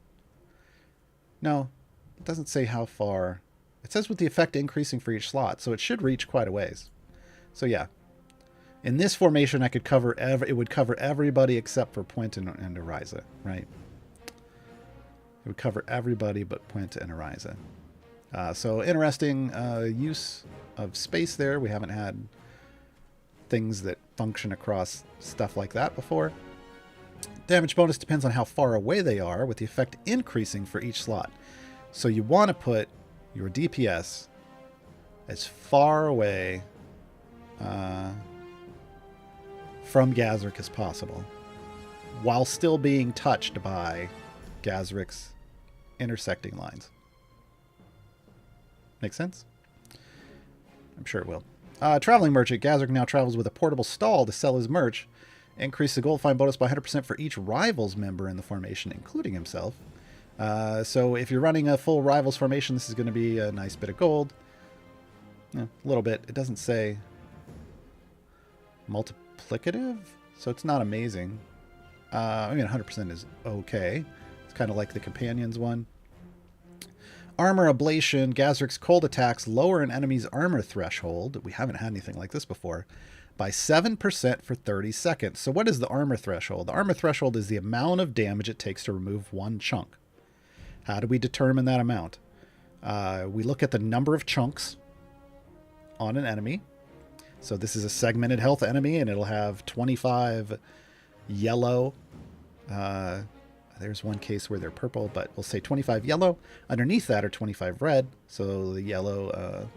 no, it doesn't say how far. It says with the effect increasing for each slot, so it should reach quite a ways. So yeah. In this formation, I could cover it would cover everybody except for Puente and Ariza, right? It would cover everybody but Puente and Ariza. So interesting use of space there. We haven't had things that function across stuff like that before. Damage bonus depends on how far away they are, with the effect increasing for each slot. So you want to put your DPS as far away from Gazric as possible, while still being touched by Gazric's intersecting lines. Make sense? I'm sure it will. Traveling Merchant. Gazric now travels with a portable stall to sell his merch. Increase the gold find bonus by 100% for each Rivals member in the formation, including himself. So if you're running a full Rivals formation, this is going to be a nice bit of gold. Yeah, a little bit. It doesn't say multiplicative, so it's not amazing. I mean, 100% is okay. It's kind of like the Companions one. Armor Ablation. Gazric's cold attacks lower an enemy's armor threshold. We haven't had anything like this before. By 7% for 30 seconds. So what is the armor threshold? The armor threshold is the amount of damage it takes to remove 1 chunk. How do we determine that amount? We look at the number of chunks on an enemy. So this is a segmented health enemy, and it'll have 25 yellow. There's one case where they're purple, but we'll say 25 yellow. Underneath that are 25 red. So the yellow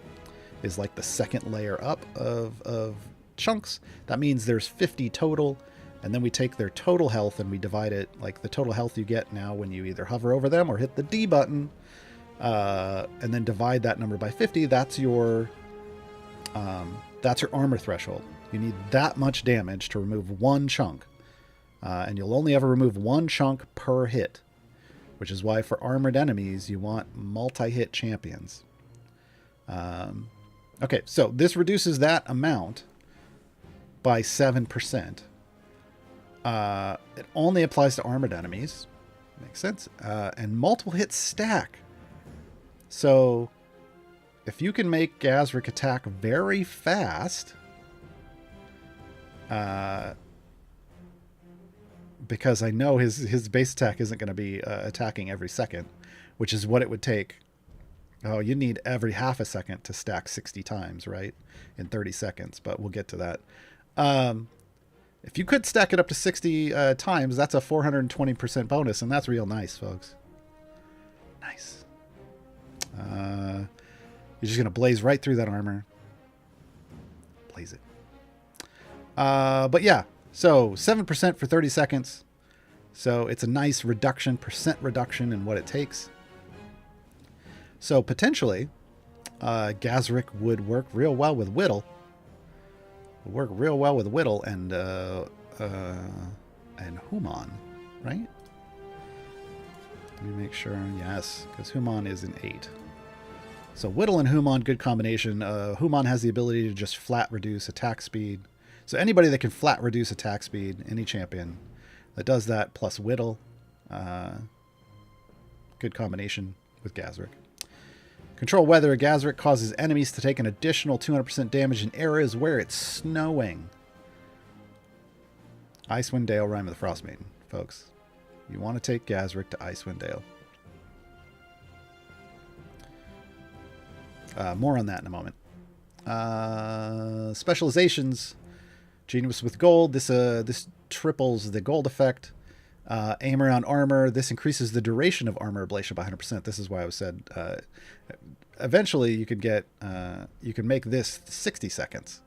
is like the second layer up of chunks. That means there's 50 total. And then we take their total health and we divide it, like the total health you get now when you either hover over them or hit the D button, and then divide that number by 50. That's your armor threshold. You need that much damage to remove 1 chunk. And you'll only ever remove 1 chunk per hit, which is why for armored enemies, you want multi-hit champions. Okay, so this reduces that amount by 7%. It only applies to armored enemies. Makes sense. And multiple hits stack. So if you can make Gazric attack very fast, because I know his base attack isn't going to be attacking every second, which is what it would take. Oh, you need every half a second to stack 60 times, right? In 30 seconds, but we'll get to that. If you could stack it up to 60 times, that's a 420% bonus, and that's real nice, folks. Nice. You're just going to blaze right through that armor. Blaze it. But yeah, so 7% for 30 seconds. So it's a nice percent reduction in what it takes. So potentially, Gaarawarr would work real well with Whittle. And Human, right? Let me make sure. Yes, because Human is an 8. So Whittle and Human, good combination. Human has the ability to just flat reduce attack speed. So anybody that can flat reduce attack speed, any champion that does that, plus Whittle, good combination with Gaarawarr. Control weather. Gaarawarr causes enemies to take an additional 200% damage in areas where it's snowing. Icewind Dale, Rime of the Frost Maiden, folks. You want to take Gaarawarr to Icewind Dale. More on that in a moment. Specializations. Genius with gold. This triples the gold effect. Aim around armor. This increases the duration of armor ablation by 100%. This is why I said eventually you could get you can make this 60 seconds.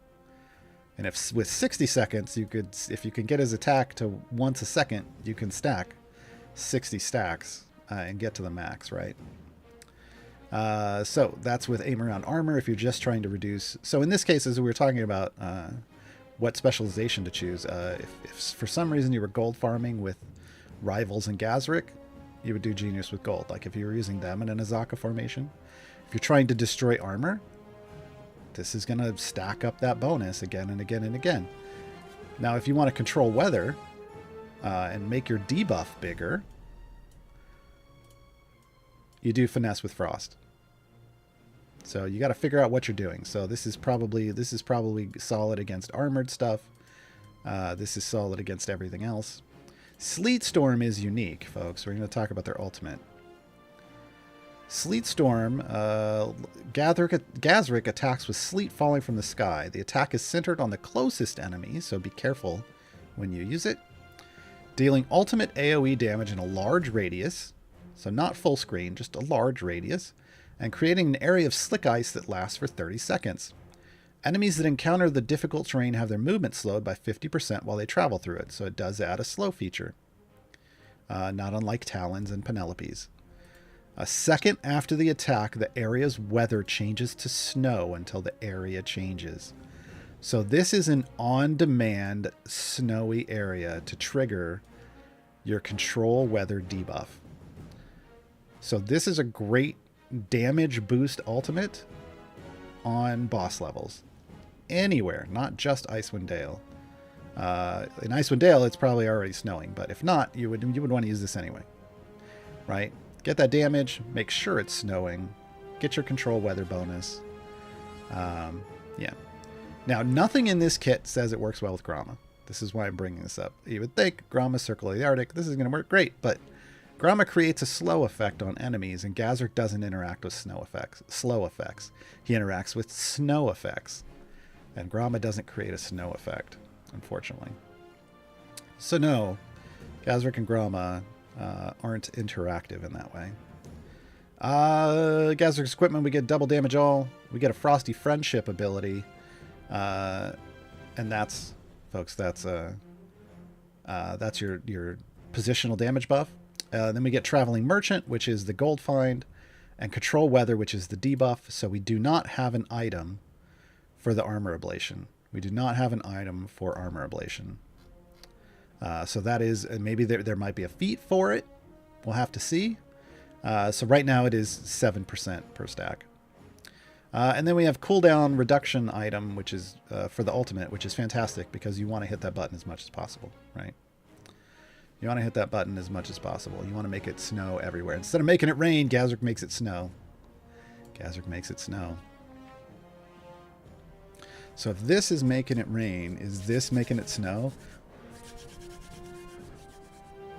And if with 60 seconds if you can get his attack to once a second, you can stack 60 stacks and get to the max, right? So that's with aim around armor if you're just trying to reduce. So in this case, as we were talking about what specialization to choose, if for some reason you were gold farming with Rivals and Gaarawarr, you would do Genius with gold. Like if you were using them in an Azaka formation. If you're trying to destroy armor, this is going to stack up that bonus again and again and again. Now, if you want to control weather and make your debuff bigger, you do Finesse with Frost. So you got to figure out what you're doing. So this is probably solid against armored stuff. This is solid against everything else. Sleet Storm is unique, folks. We're going to talk about their ultimate. Sleet Storm, Gaarawarr attacks with sleet falling from the sky. The attack is centered on the closest enemy, so be careful when you use it. Dealing ultimate AoE damage in a large radius, so not full screen, just a large radius, and creating an area of slick ice that lasts for 30 seconds. Enemies that encounter the difficult terrain have their movement slowed by 50% while they travel through it, so it does add a slow feature. Not unlike Talons and Penelope's. A second after the attack, the area's weather changes to snow until the area changes. So this is an on-demand snowy area to trigger your control weather debuff. So this is a great damage boost ultimate on boss levels. Anywhere, not just Icewind Dale. In Icewind Dale, it's probably already snowing, but if not, you would want to use this anyway. Right? Get that damage, make sure it's snowing, get your control weather bonus. Yeah. Now, nothing in this kit says it works well with Gromma. This is why I'm bringing this up. You would think Gromma Circle of the Arctic, this is going to work great, but Gromma creates a slow effect on enemies, and Gaarawarr doesn't interact with slow effects. He interacts with snow effects, and Gromma doesn't create a snow effect, unfortunately. So no, Gaarawarr and Gromma aren't interactive in that way. Gaarawarr's equipment, we get double damage all. We get a Frosty Friendship ability. And that's, folks, that's your positional damage buff. Then we get Traveling Merchant, which is the gold find, and Control Weather, which is the debuff. So we do not have an item for the armor ablation. We do not have an item for armor ablation. So that is, maybe there might be a feat for it. We'll have to see. So right now it is 7% per stack. And then we have cooldown reduction item, which is for the ultimate, which is fantastic because you want to hit that button as much as possible, right? You want to hit that button as much as possible. You want to make it snow everywhere. Instead of making it rain, Gaarawarr makes it snow. Gaarawarr makes it snow. So if this is making it rain, is this making it snow?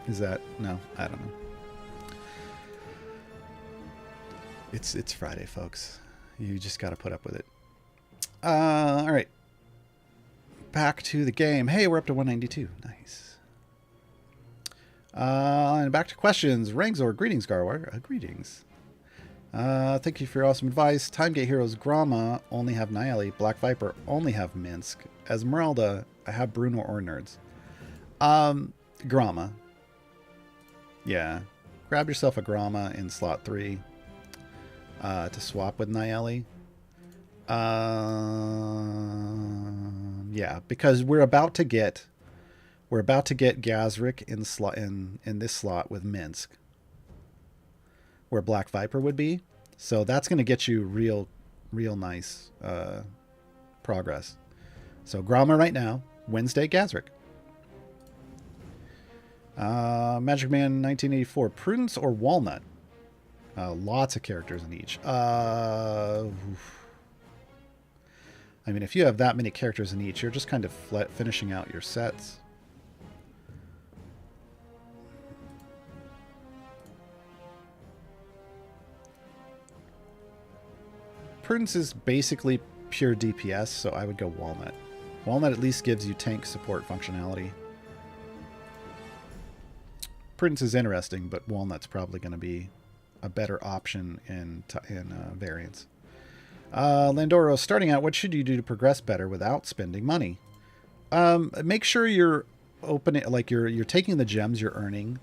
Is that... No, I don't know. It's Friday, folks. You just got to put up with it. All right. Back to the game. Hey, we're up to 192. Nice. And back to questions. Rangzor, greetings, Gaarawarr. Greetings. Thank you for your awesome advice. Timegate Heroes Gromma only have Nayeli. Black Viper only have Minsk. Esmeralda, I have Bruno or Nerds. Gromma. Yeah. Grab yourself a Grama in slot 3 to swap with Nayeli. Yeah, because we're about to get Gazric in this slot with Minsk, where Black Viper would be. So that's going to get you real nice progress. So Grama right now, Wednesday Gazric. Magic Man 1984, Prudence or Walnut? Lots of characters in each. I mean, if you have that many characters in each, you're just kind of finishing out your sets. Prudence is basically pure DPS, so I would go Walnut. Walnut at least gives you tank support functionality. Prudence is interesting, but Walnut's probably going to be a better option in variants. Landoro, starting out, what should you do to progress better without spending money? Make sure you're opening, like you're taking the gems you're earning,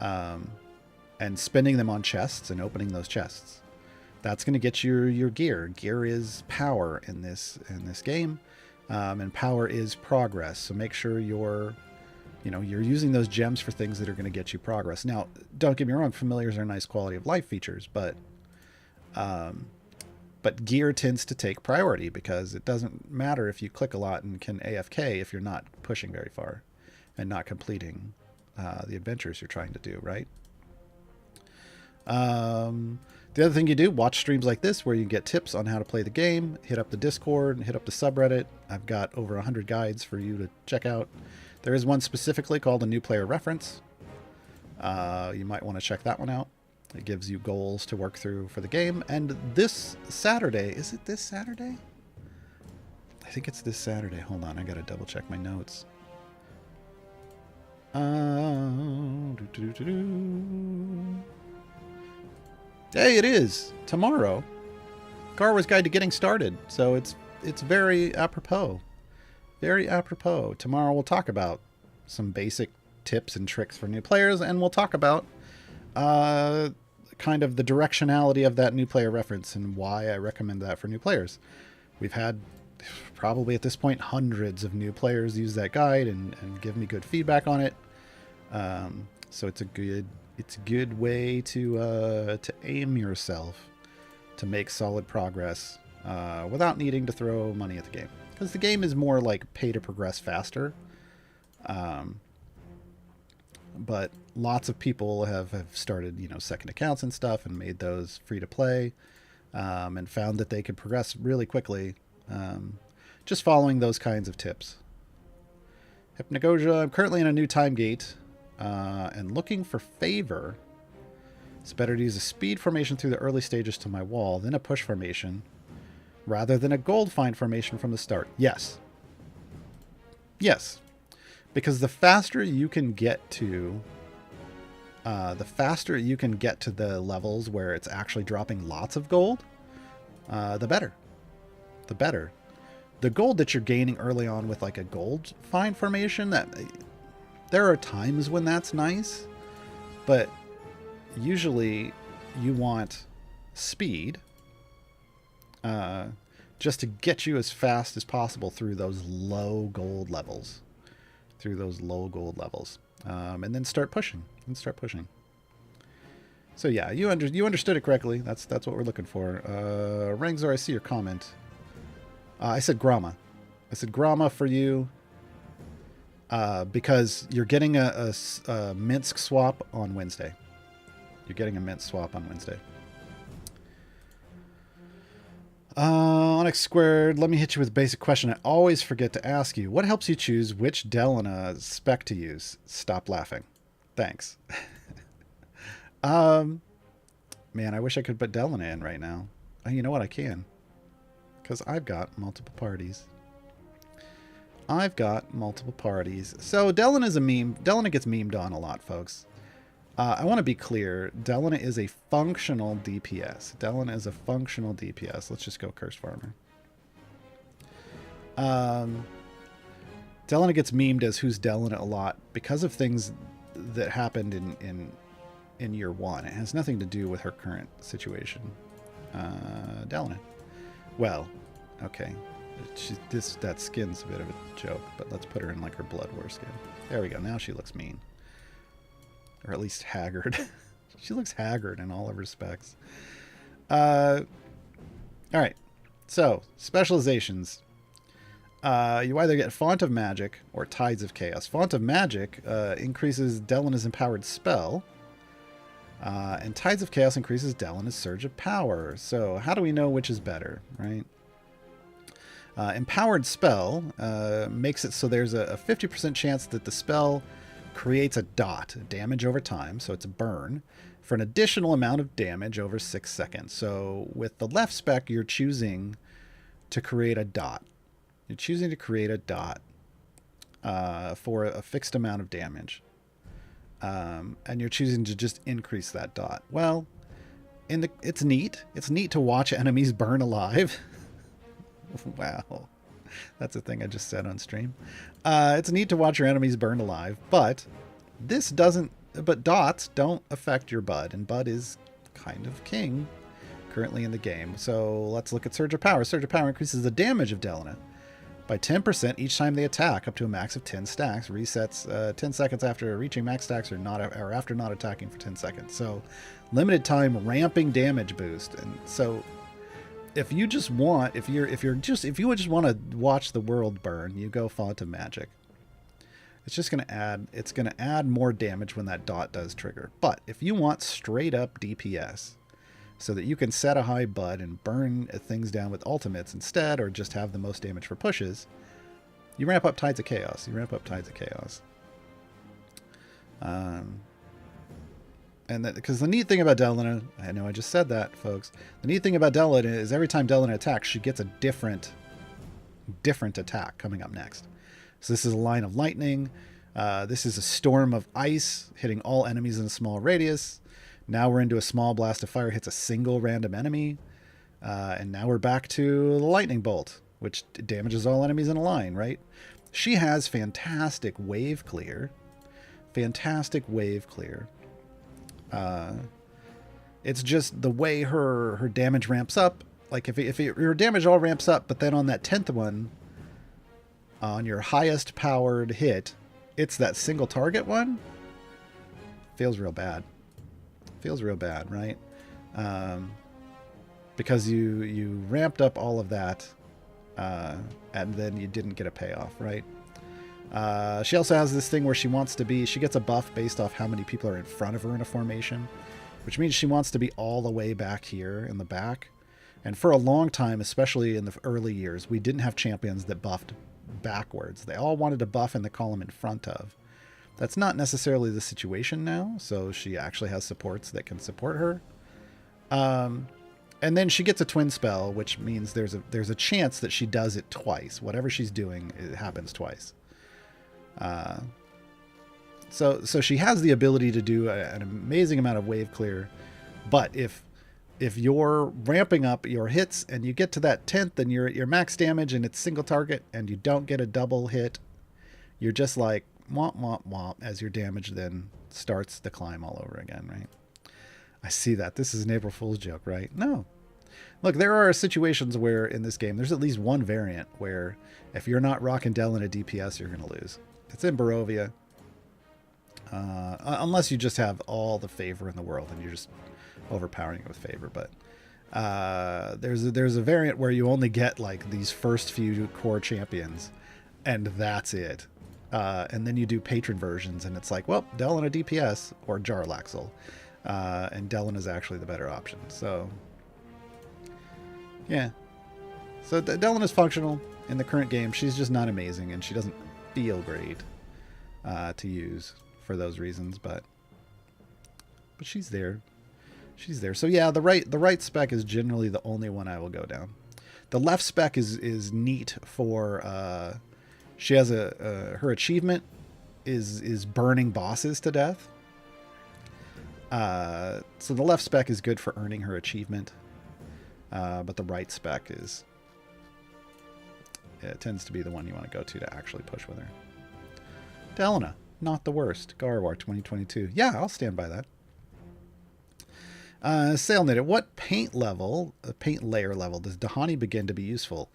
and spending them on chests and opening those chests. That's going to get you your gear. Gear is power in this game, and power is progress. So make sure you're using those gems for things that are going to get you progress. Now, don't get me wrong, familiars are nice quality of life features, but gear tends to take priority because it doesn't matter if you click a lot and can AFK if you're not pushing very far and not completing the adventures you're trying to do, right? The other thing you do, watch streams like this where you get tips on how to play the game, hit up the Discord, hit up the subreddit. I've got over 100 guides for you to check out. There is one specifically called a new player reference. You might want to check that one out. It gives you goals to work through for the game. And this Saturday, is it this Saturday? I think it's this Saturday. Hold on, I gotta double check my notes. Hey, it is tomorrow. Gaarawarr's Guide to Getting Started. So it's very apropos. Very apropos. Tomorrow we'll talk about some basic tips and tricks for new players, and we'll talk about kind of the directionality of that new player reference and why I recommend that for new players. We've had probably at this point hundreds of new players use that guide and give me good feedback on it. So it's a good way to aim yourself to make solid progress without needing to throw money at the game. Because the game is more like pay to progress faster. But lots of people have started, second accounts and stuff and made those free to play, and found that they could progress really quickly just following those kinds of tips. Hypnagogia, I'm currently in a new time gate and looking for favor. It's better to use a speed formation through the early stages to my wall than a push formation rather than a gold find formation from the start. Yes. Yes. Because the faster you can get to the levels where it's actually dropping lots of gold, the better. The better. The gold that you're gaining early on with like a gold find formation, that there are times when that's nice, but usually you want speed just to get you as fast as possible through those low gold levels. And then start pushing. So yeah, you understood it correctly. That's what we're looking for. Rangzor, I see your comment. I said Grama. For you because you're getting a Minsk swap on Wednesday. Onyx Squared, let me hit you with a basic question I always forget to ask you. What helps you choose which Delana spec to use? Stop laughing. Thanks. Man, I wish I could put Delana in right now. You know what? I can. Because I've got multiple parties. So Delana is a meme. Delana gets memed on a lot, folks. I want to be clear. Delana is a functional DPS. Let's just go Curse Farmer. Delana gets memed as who's Delana a lot because of things that happened in year 1. It has nothing to do with her current situation. Delana. Well, okay. That skin's a bit of a joke, but let's put her in like her Blood War skin. There we go. Now she looks mean. Or at least haggard. She looks haggard in all of respects. Alright. So, specializations. You either get Font of Magic or Tides of Chaos. Font of Magic increases Delana's empowered spell. And Tides of Chaos increases Delana's Surge of Power. So how do we know which is better, right? Empowered spell makes it so there's a 50% chance that the spell creates a dot, damage over time, so it's a burn, for an additional amount of damage over 6 seconds. So with the left spec, you're choosing to create a dot. You're choosing to create a dot for a fixed amount of damage. And you're choosing to just increase that dot. Well, it's neat. It's neat to watch enemies burn alive. Wow. That's a thing I just said on stream. It's neat to watch your enemies burn alive, but dots don't affect your Bud, and Bud is kind of king currently in the game. So let's look at Surge of Power. Surge of Power increases the damage of Delana by 10% each time they attack, up to a max of 10 stacks. Resets 10 seconds after reaching max stacks or after not attacking for 10 seconds. So limited time ramping damage boost. And so if you just want, if you just want to watch the world burn, you go Font of Magic. It's just going to add more damage when that dot does trigger. But if you want straight up DPS, so that you can set a high Bud and burn things down with ultimates instead, or just have the most damage for pushes, you ramp up Tides of Chaos. And because the neat thing about Delana, I know I just said that, folks. The neat thing about Delana is every time Delana attacks, she gets a different attack coming up next. So this is a line of lightning. This is a storm of ice hitting all enemies in a small radius. Now we're into a small blast of fire, hits a single random enemy. And now we're back to the lightning bolt, which damages all enemies in a line, right? She has fantastic wave clear. It's just the way her damage ramps up. Like if your damage all ramps up, but then on that 10th one, on your highest powered hit, it's that single target one. Feels real bad, right? Because you ramped up all of that, and then you didn't get a payoff, right? She also has this thing where she gets a buff based off how many people are in front of her in a formation, which means she wants to be all the way back here in the back. And for a long time, especially in the early years, we didn't have champions that buffed backwards. They all wanted to buff in the column in front of. That's not necessarily the situation now, so she actually has supports that can support her. And then she gets a twin spell, which means there's a chance that she does it twice. Whatever she's doing, it happens twice. So she has the ability to do an amazing amount of wave clear, but if you're ramping up your hits and you get to that 10th and you're at your max damage and it's single target and you don't get a double hit, you're just like womp womp womp as your damage then starts the climb all over again, right? I see that. This is an April Fool's joke, right? No. Look, there are situations where in this game there's at least one variant where if you're not rocking Delana DPS, you're going to lose. It's in Barovia. Unless you just have all the favor in the world and you're just overpowering it with favor. But there's a variant where you only get like these first few core champions and that's it. And then you do patron versions and it's like, well, Delana DPS or Jarlaxle. And Delana is actually the better option. So, yeah. So Delana is functional in the current game. She's just not amazing and she doesn't feel great to use for those reasons, but she's there. So yeah, the right spec is generally the only one I will go down. The left spec is neat for she has her achievement is burning bosses to death. So the left spec is good for earning her achievement, but the right spec it tends to be the one you want to go to actually push with her. Delana, not the worst. Gaarawarr 2022. Yeah, I'll stand by that. Sailknit, at what paint layer level, does Dahani begin to be useful?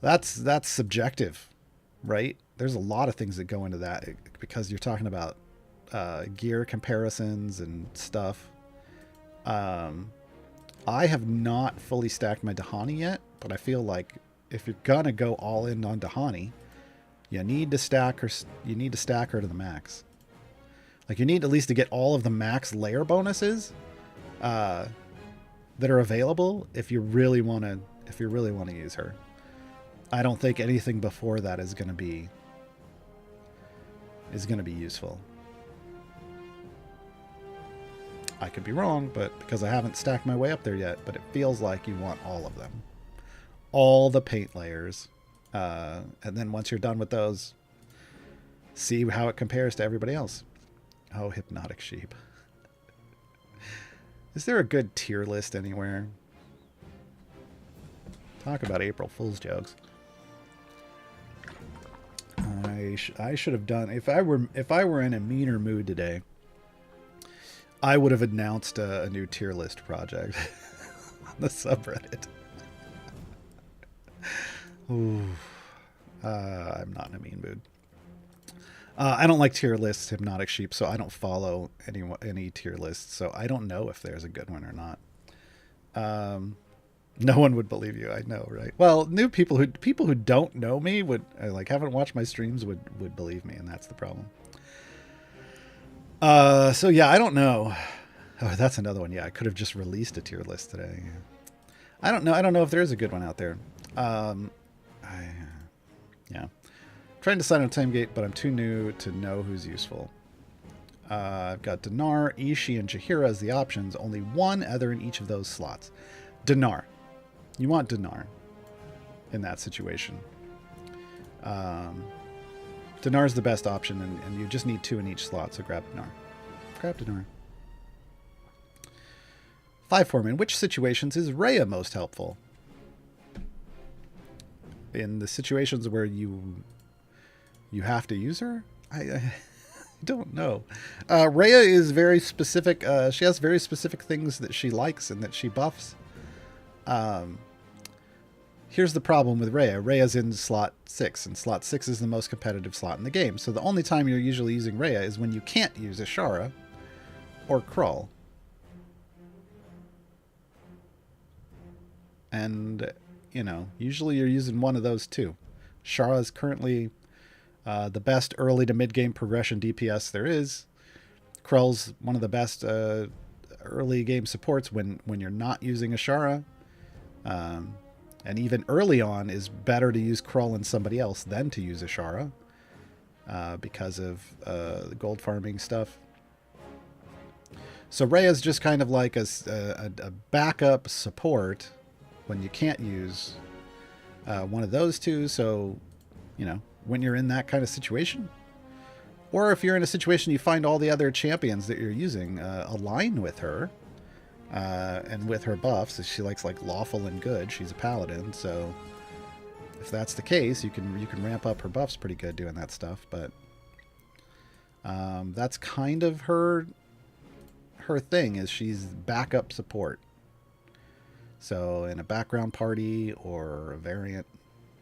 That's subjective, right? There's a lot of things that go into that because you're talking about gear comparisons and stuff. I have not fully stacked my Dahani yet, but I feel like if you're gonna go all in on Dahani, you need to stack her. You need to stack her to the max. Like you need at least to get all of the max layer bonuses that are available if you really want to. If you really want to use her, I don't think anything before that is going to be useful. I could be wrong, but because I haven't stacked my way up there yet, but it feels like you want all of them. All the paint layers. And then once you're done with those, see how it compares to everybody else. Oh, Hypnotic Sheep. Is there a good tier list anywhere? Talk about April Fool's jokes. I should have done, if I were in a meaner mood today, I would have announced a new tier list project on the subreddit. Ooh, I'm not in a mean mood. I don't like tier lists, Hypnotic Sheep, so I don't follow any tier lists, so I don't know if there's a good one or not. No one would believe you, I know, right? Well, new people who don't know me would like haven't watched my streams would believe me, and that's the problem. So yeah, I don't know. Oh, that's another one. Yeah, I could have just released a tier list today. I don't know if there is a good one out there. Yeah. Trying to sign on Timegate, but I'm too new to know who's useful. I've got Dinar, Ishii, and Jaheira as the options. Only one other in each of those slots. Dinar. You want Dinar in that situation. Dinar's the best option, and you just need 2 in each slot, so grab Dinar. Grab Dinar. 5-4, in which situations is Rhea most helpful? In the situations where you have to use her? I don't know. Rhea is very specific. She has very specific things that she likes and that she buffs. Here's the problem with Rhea. Rhea's in slot 6, and slot 6 is the most competitive slot in the game. So the only time you're usually using Rhea is when you can't use Ashara or Krull. And, you know, usually you're using one of those two. Ashara is currently the best early to mid-game progression DPS there is. Krull's one of the best early game supports when you're not using Ashara. And even early on is better to use Krull and somebody else than to use Ashara because of the gold farming stuff. So Rhea's just kind of like a backup support when you can't use one of those two. So, you know, when you're in that kind of situation, or if you're in a situation you find all the other champions that you're using align with her, and with her buffs, she likes like lawful and good. She's a paladin, so if that's the case, you can ramp up her buffs pretty good doing that stuff. But that's kind of her thing, is she's backup support. So in a background party or a variant,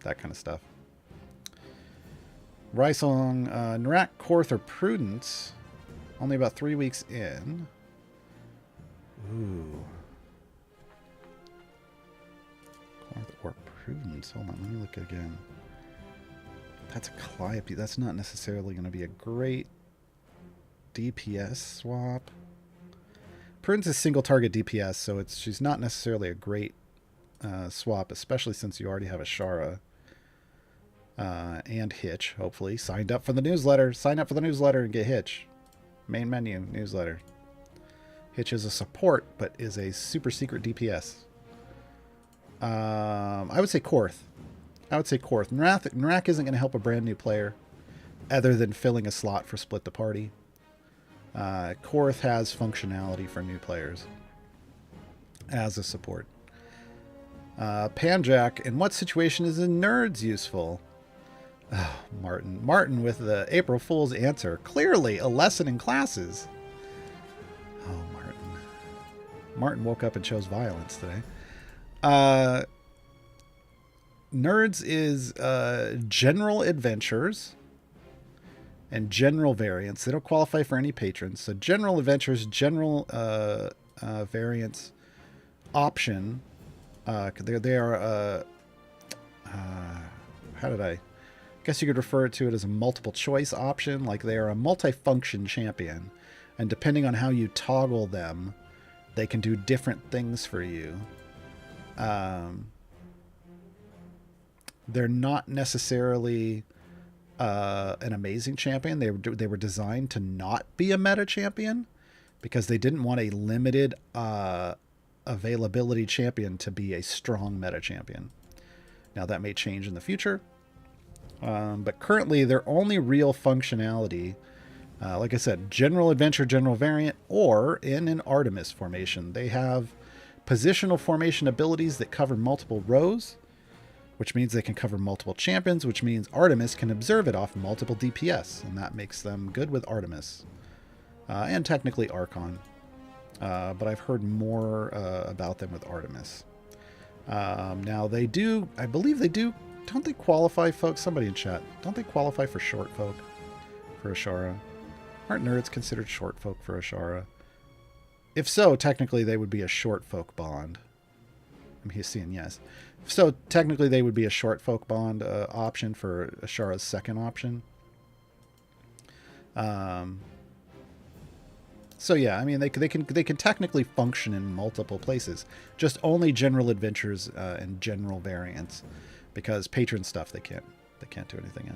that kind of stuff. Rysong, Narak, Korth, or Prudence. Only about 3 weeks in. Ooh. Korth or Prudence. Hold on, let me look again. That's a Calliope. That's not necessarily going to be a great DPS swap. Prudence is single target DPS, so she's not necessarily a great swap, especially since you already have Ashara and Hitch, hopefully. Signed up for the newsletter. Sign up for the newsletter and get Hitch. Main menu, newsletter. Hitch is a support, but is a super secret DPS. I would say Korth. Narak isn't going to help a brand new player other than filling a slot for Split the Party. Korth has functionality for new players as a support. Panjack, in what situation is a nerds useful? Oh, Martin with the April Fool's answer. Clearly a lesson in classes. Oh, Martin. Martin woke up and chose violence today. Nerds is general adventures and general variants. They don't qualify for any patrons. So general adventures, general variants option. They are how did I guess you could refer to it as a multiple choice option. Like they are a multifunction champion, and depending on how you toggle them, they can do different things for you. They're not necessarily an amazing champion. They were designed to not be a meta champion because they didn't want a limited availability champion to be a strong meta champion. Now that may change in the future, but currently their only real functionality, like I said, general adventure, general variant, or in an Artemis formation. They have positional formation abilities that cover multiple rows, which means they can cover multiple champions, which means Artemis can observe it off multiple DPS, and that makes them good with Artemis. And technically Archon. But I've heard more about them with Artemis. Now they do, I believe they do, don't they qualify, folks? Somebody in chat. Don't they qualify for short folk for Ashara? Aren't nerds considered short folk for Ashara? If so, technically they would be a short folk bond. I'm seeing yes. So technically they would be a short folk bond option for Ashara's second option. So yeah, I mean they can technically function in multiple places. Just only general adventures and general variants, because patron stuff they can't do anything in.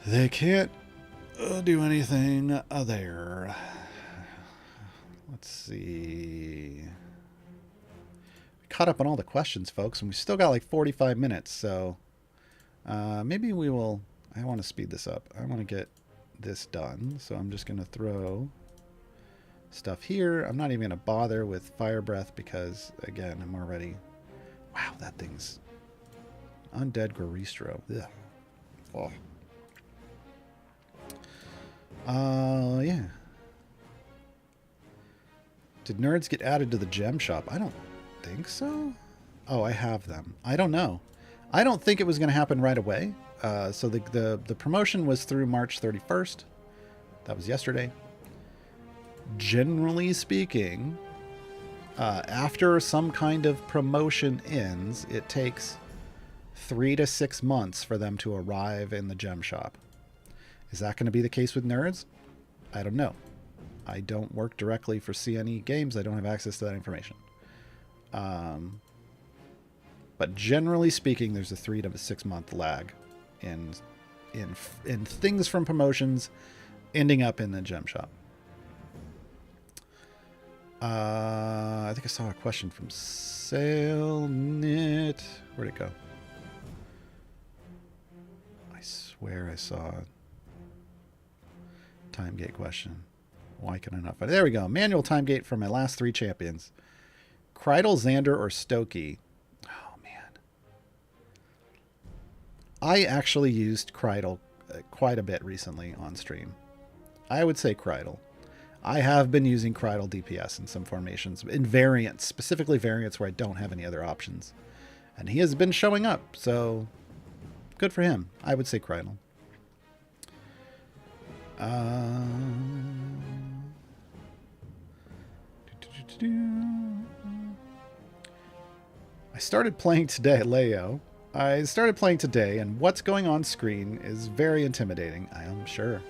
They can't do anything there. Let's see. Caught up on all the questions, folks, and we still got like 45 minutes, so maybe we will. I want to speed this up. I want to get this done, so I'm just going to throw stuff here. I'm not even going to bother with fire breath because, again, I'm already... Wow, that thing's... Undead Garistro. Ugh. Oh. Yeah. Did nerds get added to the gem shop? I don't think so. Oh, I have them. I don't know. I don't think it was going to happen right away. So the promotion was through March 31st. That was yesterday. Generally speaking, after some kind of promotion ends, it takes 3 to 6 months for them to arrive in the gem shop. Is that going to be the case with nerds? I don't know. I don't work directly for CNE Games. I don't have access to that information. But generally speaking, there's a 3 to 6 month lag in things from promotions ending up in the gem shop. I think I saw a question from Sailnit. Where'd it go? I swear I saw a time gate question. Why can I not find it? There we go. Manual time gate for my last 3 champions. Kreidel, Xander, or Stokey. Oh, man. I actually used Kreidel quite a bit recently on stream. I would say Kreidel. I have been using Kreidel DPS in some formations, in variants, specifically variants where I don't have any other options. And he has been showing up, so good for him. I would say Kreidel. I started playing today, Leo. I started playing today, and what's going on screen is very intimidating. I am sure.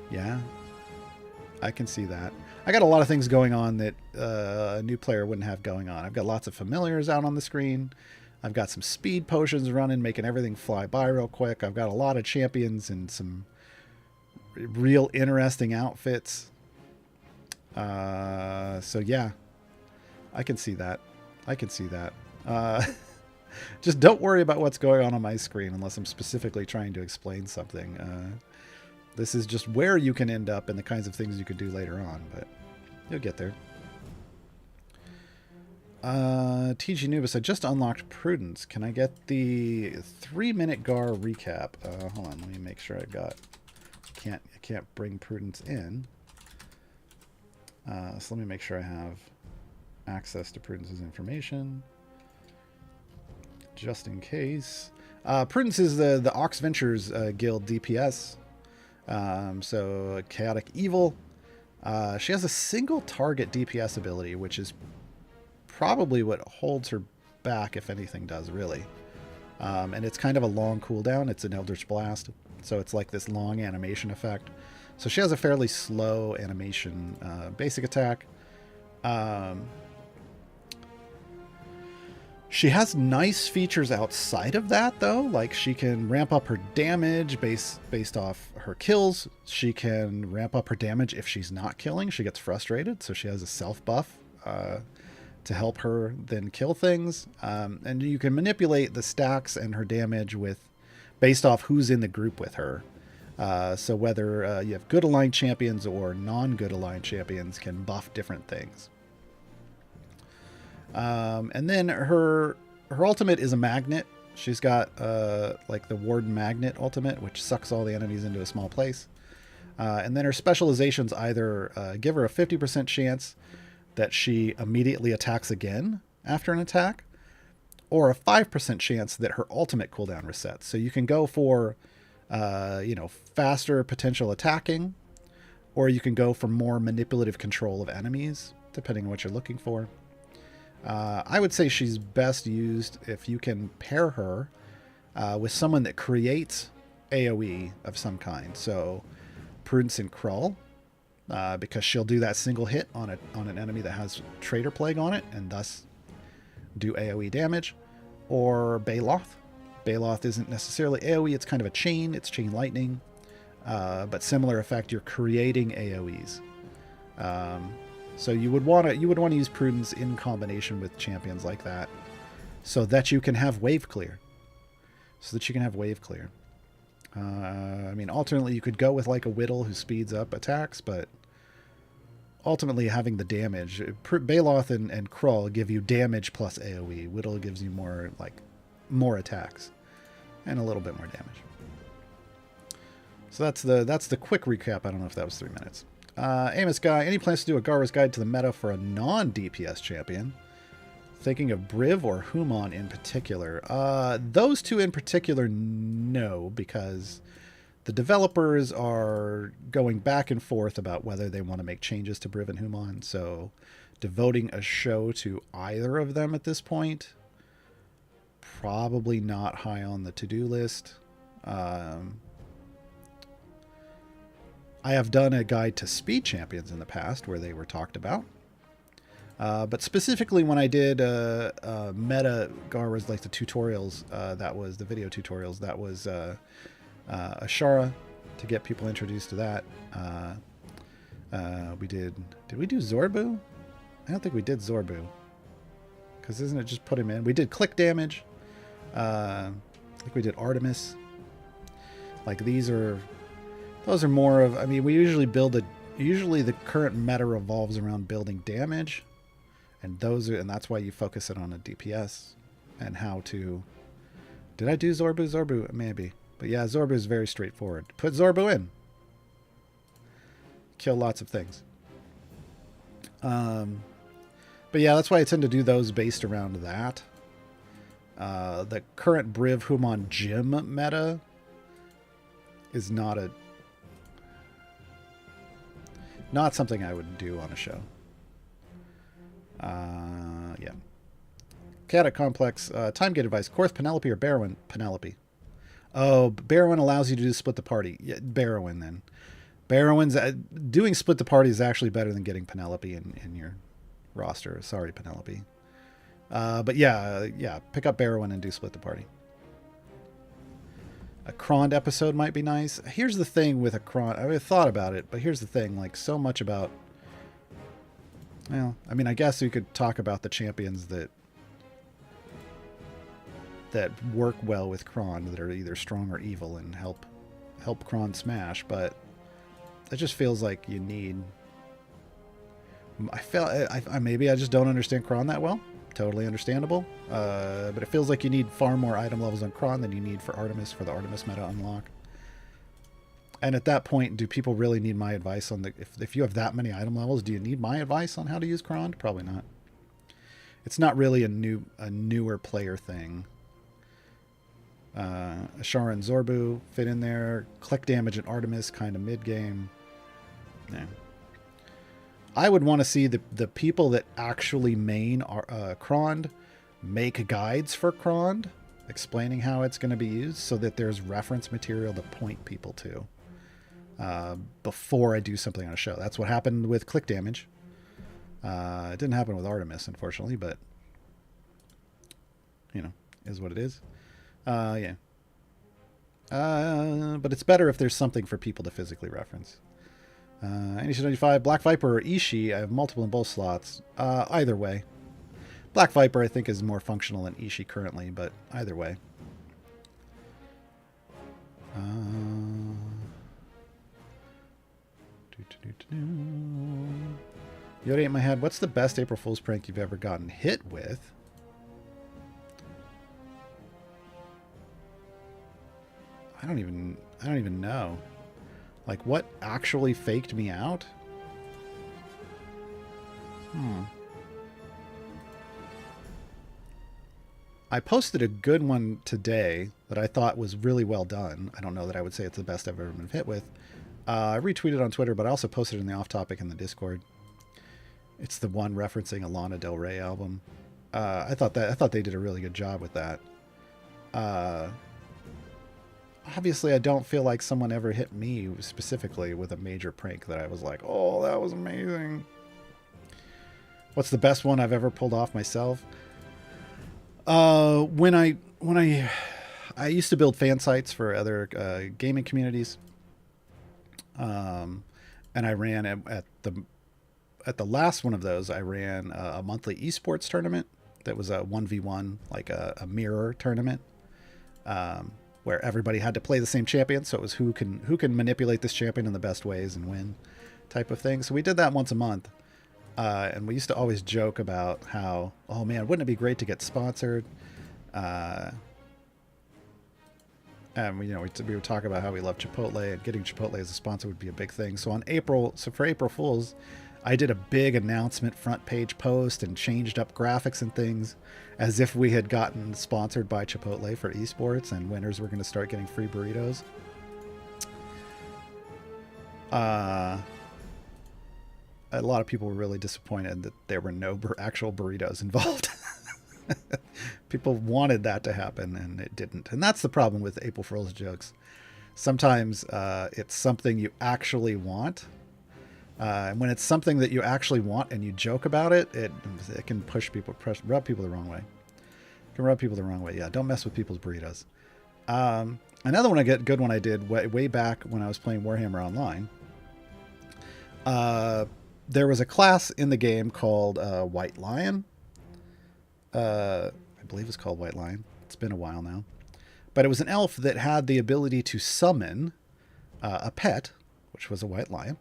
Yeah, I can see that. I got a lot of things going on that a new player wouldn't have going on. I've got lots of familiars out on the screen. I've got some speed potions running, making everything fly by real quick. I've got a lot of champions and some real interesting outfits. So yeah, I can see that. I can see that. Just don't worry about what's going on my screen unless I'm specifically trying to explain something. This is just where you can end up and the kinds of things you could do later on, but you'll get there. TG Nubis, I just unlocked Prudence. Can I get the 3-minute Gar recap? Hold on, let me make sure I got... I can't bring Prudence in. So let me make sure I have access to Prudence's information, just in case. Prudence is the Ox Ventures Guild DPS. So Chaotic Evil. She has a single target DPS ability, which is probably what holds her back, if anything does, really. And it's kind of a long cooldown. It's an Eldritch Blast, so it's like this long animation effect. So she has a fairly slow animation basic attack. She has nice features outside of that, though. Like, she can ramp up her damage based off her kills. She can ramp up her damage if she's not killing. She gets frustrated, so she has a self buff to help her then kill things. And you can manipulate the stacks and her damage based off who's in the group with her. So whether you have good aligned champions or non-good aligned champions can buff different things. And then her ultimate is a magnet. She's got like the Warden Magnet ultimate, which sucks all the enemies into a small place. And then her specializations either give her a 50% chance that she immediately attacks again after an attack, or a 5% chance that her ultimate cooldown resets. So you can go for faster potential attacking, or you can go for more manipulative control of enemies, depending on what you're looking for. I would say she's best used if you can pair her with someone that creates AoE of some kind. So Prudence and Krull, because she'll do that single hit on an enemy that has Traitor Plague on it, and thus do AoE damage. Or Baloth. Baloth isn't necessarily AoE, it's kind of a chain, it's chain lightning, but similar effect, you're creating AoEs. So you would want to use Prudence in combination with champions like that, so that you can have wave clear. I mean, alternately, you could go with like a Whittle who speeds up attacks, but ultimately having the damage, Baloth and Krull give you damage plus AoE. Whittle gives you more attacks and a little bit more damage. So that's the quick recap. I don't know if that was 3 minutes. Amos Guy, any plans to do a Gaarawarr's Guide to the meta for a non-DPS champion? Thinking of Briv or Humon in particular? Those two in particular, no, because the developers are going back and forth about whether they want to make changes to Briv and Humon, so devoting a show to either of them at this point, probably not high on the to-do list. I have done a guide to speed champions in the past where they were talked about. But specifically when I did meta Gaarawarr's, like the tutorials, that was the video tutorials, that was Ashara, to get people introduced to that. Did we do Zorbu? I don't think we did Zorbu. Because isn't it just put him in? We did click damage. I think we did Artemis. Like those are more of, I mean, we usually usually the current meta revolves around building damage, and that's why you focus it on a DPS and how to. Did I do Zorbu? Zorbu, maybe. But yeah, Zorbu is very straightforward. Put Zorbu in. Kill lots of things. But yeah, that's why I tend to do those based around that. The current Briv Humon Gym meta is not something I would do on a show. Yeah. Chaotic Complex. Time Gate advice. Korth Penelope or Barrowin? Penelope. Oh, Barrowin allows you to do split the party. Yeah, Barrowin then. Barrowin's doing split the party is actually better than getting Penelope in your roster. Sorry, Penelope. But yeah, pick up Barrowin and do split the party. A Krond episode might be nice. Here's the thing with a Krond. I thought about it, but here's the thing. Like, so much about... Well, I mean, I guess you could talk about the champions that work well with Krond, that are either strong or evil and help Krond smash, but it just feels like you need... Maybe I just don't understand Krond that well. Totally understandable. But it feels like you need far more item levels on Kron than you need for Artemis, for the Artemis meta unlock. And at that point, do people really need my advice on if you have that many item levels, do you need my advice on how to use Krond? Probably not. It's not really a newer player thing. Ashara and Zorbu fit in there. Click damage and Artemis kind of mid game. Yeah. I would want to see the people that actually main Krond make guides for Krond, explaining how it's going to be used, so that there's reference material to point people to before I do something on a show. That's what happened with click damage. It didn't happen with Artemis, unfortunately, but you know, is what it is. Yeah. But it's better if there's something for people to physically reference. NEC95, Black Viper or Ishii. I have multiple in both slots. Either way. Black Viper, I think, is more functional than Ishii currently, but either way. Yoda in my head. What's the best April Fool's prank you've ever gotten hit with? I don't even know. Like, what actually faked me out? I posted a good one today that I thought was really well done. I don't know that I would say it's the best I've ever been hit with. I retweeted on Twitter, but I also posted it in the off topic in the Discord. It's the one referencing a Lana Del Rey album. I thought they did a really good job with that. Obviously, I don't feel like someone ever hit me specifically with a major prank that I was like, oh, that was amazing. What's the best one I've ever pulled off myself? When I used to build fan sites for other gaming communities, and I ran at the last one of those, I ran a monthly esports tournament that was a 1v1, like a mirror tournament, where everybody had to play the same champion. So it was who can manipulate this champion in the best ways and win, type of thing. So we did that once a month. And we used to always joke about how, oh man, wouldn't it be great to get sponsored? And we would talk about how we love Chipotle, and getting Chipotle as a sponsor would be a big thing. So for April Fools, I did a big announcement front page post and changed up graphics and things as if we had gotten sponsored by Chipotle for esports, and winners were going to start getting free burritos. A lot of people were really disappointed that there were no actual burritos involved. People wanted that to happen, and it didn't. And that's the problem with April Fool's jokes. Sometimes it's something you actually want. And when it's something that you actually want and you joke about it, it can rub people the wrong way. It can rub people the wrong way. Yeah, don't mess with people's burritos. Another one good one I did way back when I was playing Warhammer Online. There was a class in the game called White Lion. I believe it's called White Lion. It's been a while now. But it was an elf that had the ability to summon a pet, which was a white lion.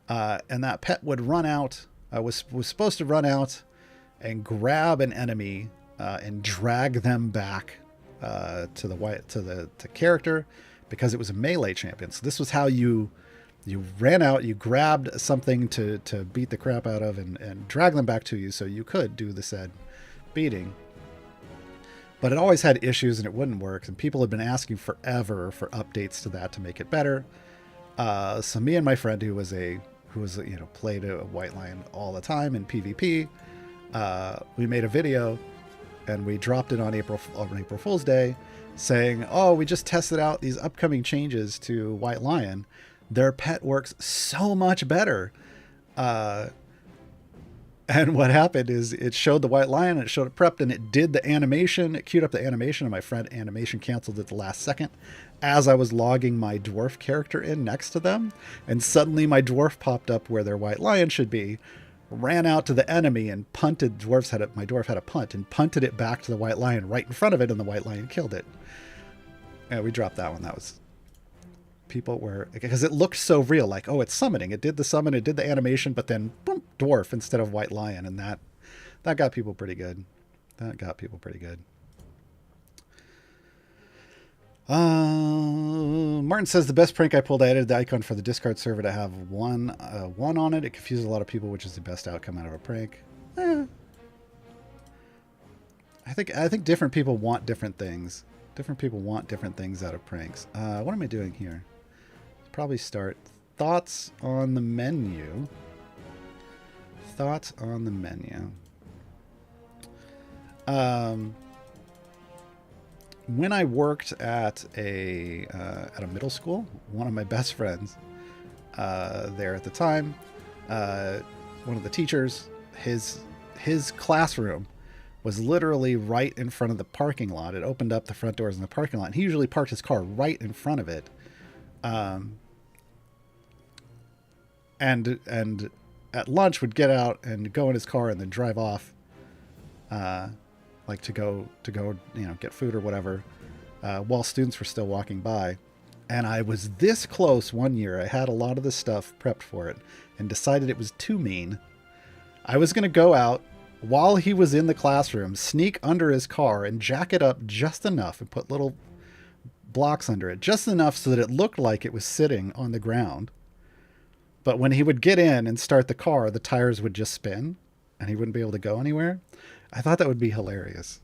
And that pet would run out, was supposed to run out and grab an enemy and drag them back to the character, because it was a melee champion. So this was how you ran out, you grabbed something to beat the crap out of and drag them back to you so you could do the said beating. But it always had issues and it wouldn't work, and people had been asking forever for updates to that to make it better. So me and my friend who played a white lion all the time in PvP, we made a video and we dropped it on April Fool's Day saying, oh, we just tested out these upcoming changes to White Lion. Their pet works so much better. And what happened is it showed the white lion, and it showed it prepped, and it did the animation. It queued up the animation, and my friend animation canceled at the last second as I was logging my dwarf character in next to them. And suddenly my dwarf popped up where their white lion should be, ran out to the enemy and punted. My dwarf had a punt and punted it back to the white lion right in front of it, and the white lion killed it. And we dropped that one. That was... People were, because it looked so real, like, oh, it's summoning. It did the summon, it did the animation, but then boom, dwarf instead of white lion, and that got people pretty good. Martin says the best prank I pulled, I added the icon for the Discard server to have one on it. It confuses a lot of people, which is the best outcome out of a prank. I think different people want different things. Different people want different things out of pranks. What am I doing here? Probably start thoughts on the menu. Thoughts on the menu. When I worked at a middle school, one of my best friends there at the time, one of the teachers, his classroom was literally right in front of the parking lot. It opened up the front doors in the parking lot. And he usually parked his car right in front of it. And at lunch would get out and go in his car and then drive off, like to go, get food or whatever, while students were still walking by. And I was this close one year. I had a lot of the stuff prepped for it and decided it was too mean. I was going to go out while he was in the classroom, sneak under his car and jack it up just enough and put little blocks under it, just enough so that it looked like it was sitting on the ground. But when he would get in and start the car, the tires would just spin and he wouldn't be able to go anywhere. I thought that would be hilarious.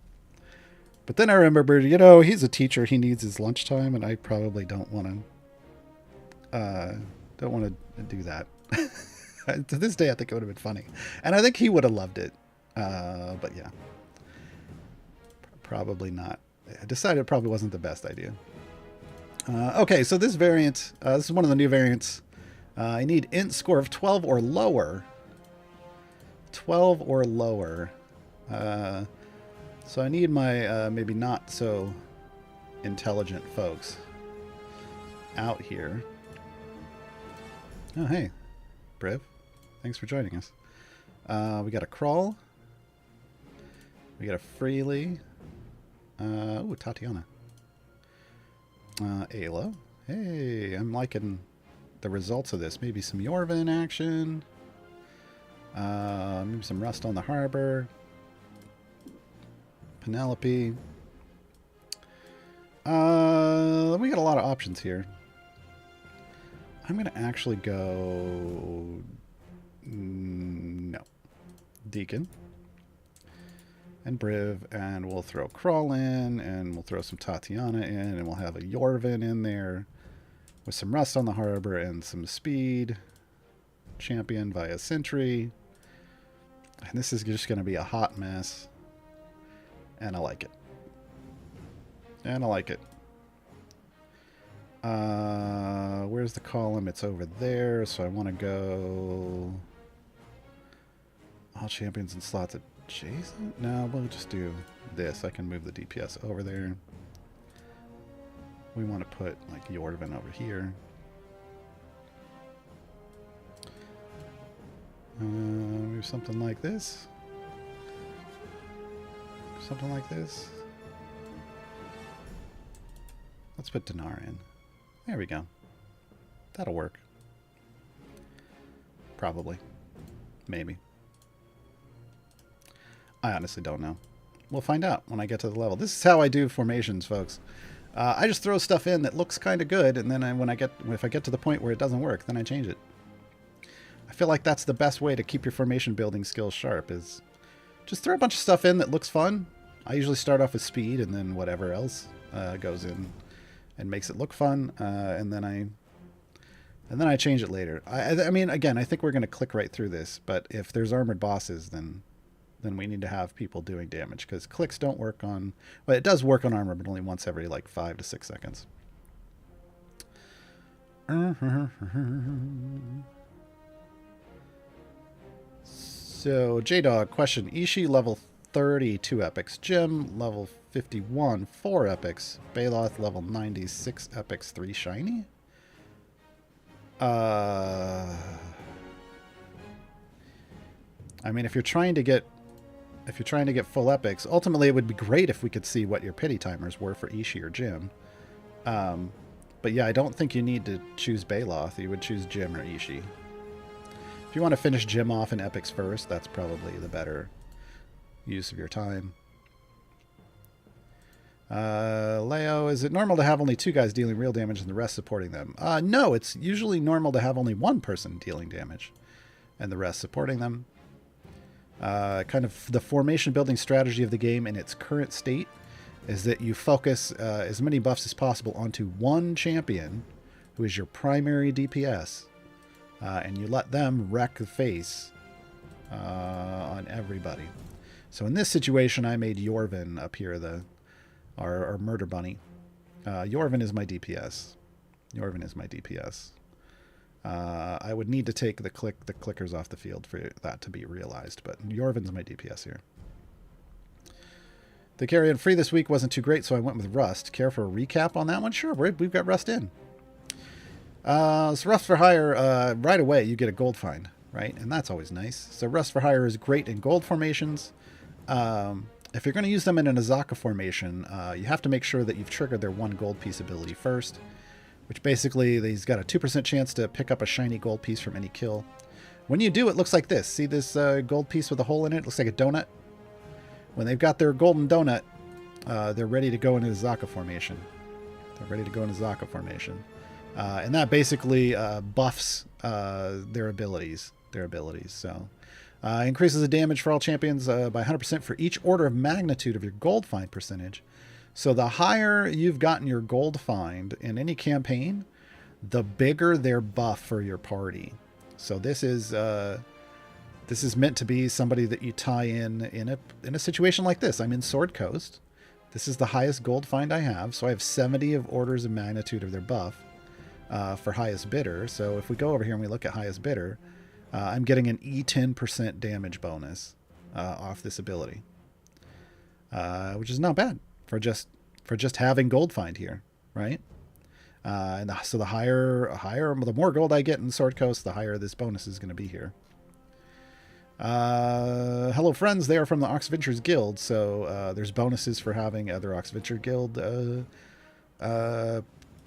But then I remembered, he's a teacher. He needs his lunchtime, and I probably don't want to do that. To this day, I think it would have been funny. And I think he would have loved it. But yeah, probably not. I decided it probably wasn't the best idea. Okay, so this variant, this is one of the new variants. I need int score of 12 or lower. 12 or lower. So I need my maybe not so intelligent folks out here. Oh, hey, Briv. Thanks for joining us. We got a crawl. We got a freely. Ooh, Tatiana. Ayla. Hey, I'm liking the results of this. Maybe some Yorvin action. Maybe some Rust on the Harbor. Penelope. We got a lot of options here. I'm going to actually go... No. Deacon. And Briv, and we'll throw Crawl in, and we'll throw some Tatiana in, and we'll have a Yorvin in there with some Rust on the Harbor and some speed. Champion via Sentry. And this is just going to be a hot mess. And I like it. And I like it. Where's the column? It's over there, so I want to go... All champions and slots adjacent? No, we'll just do this. I can move the DPS over there. We want to put, like, Yorvin over here. Maybe something like this. Something like this. Let's put Dinar in. There we go. That'll work. Probably. Maybe. I honestly don't know. We'll find out when I get to the level. This is how I do formations, folks. I just throw stuff in that looks kind of good, and then if I get to the point where it doesn't work, then I change it. I feel like that's the best way to keep your formation building skills sharp, is just throw a bunch of stuff in that looks fun. I usually start off with speed, and then whatever else goes in and makes it look fun, and then I change it later. I mean, again, I think we're going to click right through this, but if there's armored bosses, then we need to have people doing damage, because clicks don't work on... Well, it does work on armor, but only once every, like, 5 to 6 seconds. So, J-Dog, question. Ishi level 30, 2 epics. Jim, level 51, 4 epics. Baloth, level 96 epics, 3 shiny? I mean, if you're trying to get full epics, ultimately it would be great if we could see what your pity timers were for Ishi or Jim. But yeah, I don't think you need to choose Baloth. You would choose Jim or Ishi. If you want to finish Jim off in epics first, that's probably the better use of your time. Leo, is it normal to have only 2 guys dealing real damage and the rest supporting them? No, it's usually normal to have only 1 person dealing damage and the rest supporting them. Kind of the formation building strategy of the game in its current state is that you focus as many buffs as possible onto one champion who is your primary DPS, and you let them wreck the face on everybody. So in this situation, I made Yorvin up here our murder bunny. Yorvin is my DPS. Yorvin is my DPS. I would need to take the clickers off the field for that to be realized, but Yorvin's my DPS here. The carry and free this week wasn't too great, so I went with Rust. Care for a recap on that one? Sure, we've got Rust in. So Rust for Hire, right away you get a gold find, right? And that's always nice. So Rust for Hire is great in gold formations. If you're going to use them in an Azaka formation, you have to make sure that you've triggered their 1 gold piece ability first, which basically he's got a 2% chance to pick up a shiny gold piece from any kill. When you do, it looks like this. See this gold piece with a hole in it? It looks like a donut. When they've got their golden donut, they're ready to go into Azaka formation. They're ready to go into Azaka formation. And that basically buffs their abilities. So increases the damage for all champions by 100% for each order of magnitude of your gold find percentage. So the higher you've gotten your gold find in any campaign, the bigger their buff for your party. So this is meant to be somebody that you tie in a situation like this. I'm in Sword Coast. This is the highest gold find I have, so I have 70 of orders of magnitude of their buff for highest bidder. So if we go over here and we look at highest bidder, I'm getting an E10% damage bonus off this ability, which is not bad for just having gold find here, right? And so the more gold I get in Sword Coast, the higher this bonus is going to be here. Hello friends, they are from the Oxventures Guild, so there's bonuses for having other Oxventure Guild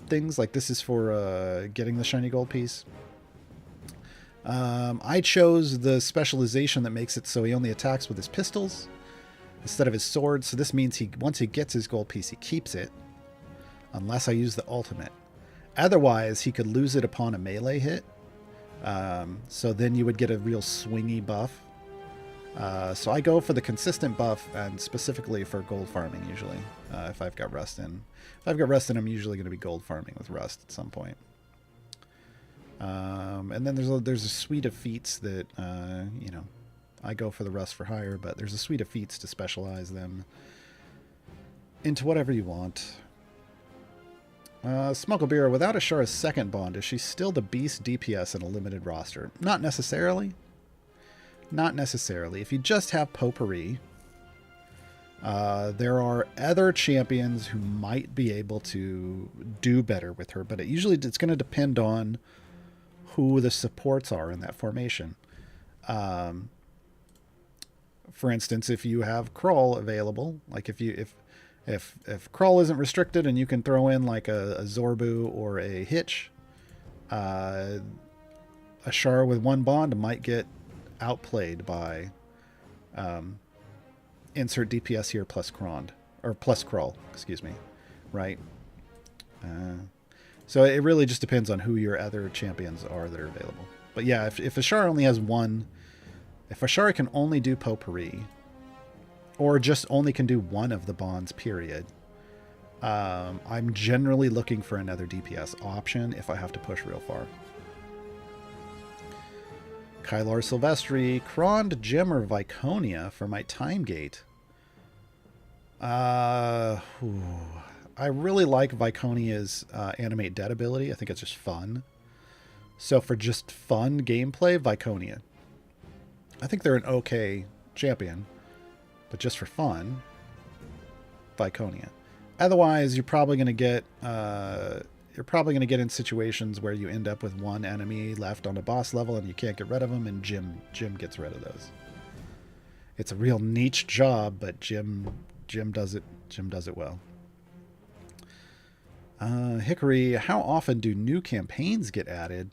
things. Like this is for getting the shiny gold piece. I chose the specialization that makes it so he only attacks with his pistols instead of his sword, so this means once he gets his gold piece, he keeps it, unless I use the ultimate. Otherwise, he could lose it upon a melee hit, so then you would get a real swingy buff. So I go for the consistent buff, and specifically for gold farming, usually, if I've got Rust in. If I've got Rust in, I'm usually going to be gold farming with Rust at some point. And then there's a suite of feats that, I go for the Rust for Hire, but there's a suite of feats to specialize them into whatever you want. Smugglebeer, without Ashara's second bond, is she still the beast DPS in a limited roster? Not necessarily. Not necessarily. If you just have Potpourri, there are other champions who might be able to do better with her, but it's going to depend on who the supports are in that formation. For instance, if you have Krull available, like if Krull isn't restricted and you can throw in like a Zorbu or a Hitch, a Shar with 1 bond might get outplayed by insert DPS here plus Krull, excuse me, right? So it really just depends on who your other champions are that are available. But yeah, if a Shar only has 1, if a Shar can only do Potpourri, or just only can do 1 of the bonds, period, I'm generally looking for another DPS option if I have to push real far. Kylar Silvestri, Krond, Gem, or Viconia for my time gate. I really like Viconia's Animate Dead ability. I think it's just fun. So for just fun gameplay, Viconia. I think they're an okay champion, but just for fun, Viconia. Otherwise, you're probably going to get in situations where you end up with 1 enemy left on a boss level and you can't get rid of them, and Jim gets rid of those. It's a real niche job, but Jim does it. Jim does it well. Hickory, how often do new campaigns get added?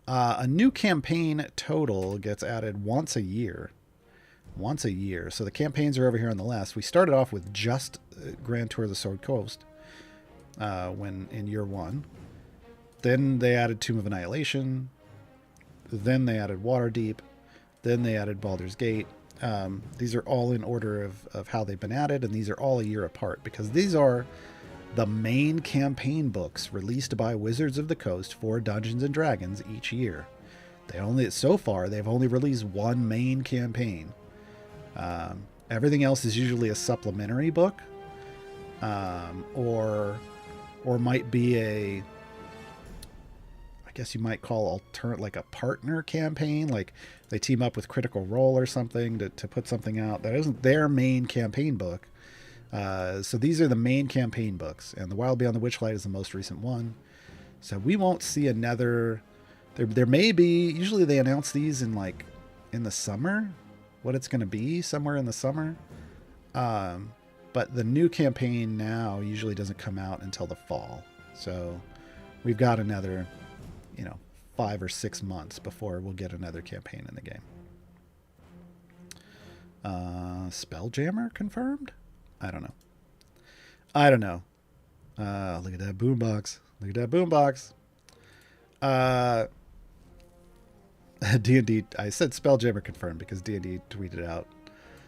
A new campaign total gets added once a year. once a year. So the campaigns are over here on the left. We started off with just Grand Tour of the Sword Coast when in year 1. Then they added Tomb of Annihilation. Then they added Waterdeep. Then they added Baldur's Gate. These are all in order of how they've been added, and these are all a year apart because these are the main campaign books released by Wizards of the Coast for Dungeons and Dragons each year. So far, they've only released one main campaign. Everything else is usually a supplementary book, or might be I guess you might call like a partner campaign, like they team up with Critical Role or something to put something out that isn't their main campaign book. So these are the main campaign books, and The Wild Beyond the Witchlight is the most recent one. So we won't see another. There may be. Usually they announce these in the summer, what it's going to be somewhere in the summer. But the new campaign now usually doesn't come out until the fall. So we've got another, 5 or 6 months before we'll get another campaign in the game. Spelljammer confirmed? I don't know. Look at that boombox. D&D, I said Spelljammer confirmed because D&D tweeted out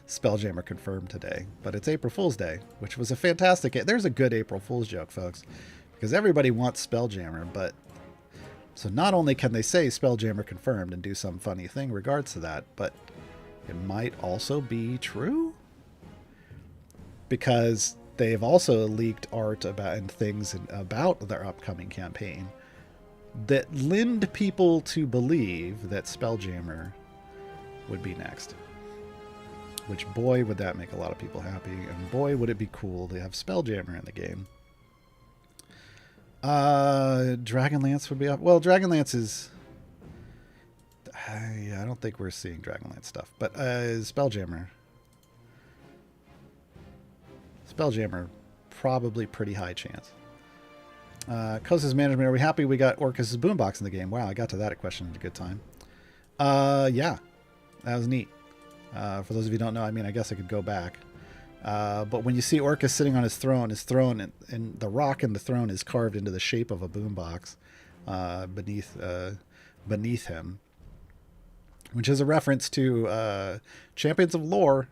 Spelljammer confirmed today. But it's April Fool's Day, which was a fantastic... There's a good April Fool's joke, folks. Because everybody wants Spelljammer, but... So not only can they say Spelljammer confirmed and do some funny thing in regards to that, but it might also be true? Because they've also leaked art about their upcoming campaign that lend people to believe that Spelljammer would be next. Which, boy, would that make a lot of people happy, and boy, would it be cool to have Spelljammer in the game. Dragonlance would be up. Well, Dragonlance is... I don't think we're seeing Dragonlance stuff, but Spelljammer, probably pretty high chance. Kosa's management, are we happy we got Orcus' boombox in the game? Wow, I got to that question at a good time. Yeah, that was neat. For those of you who don't know, I guess I could go back. But when you see Orcus sitting on his throne and the rock in the throne is carved into the shape of a boombox beneath him, which is a reference to Champions of Lore.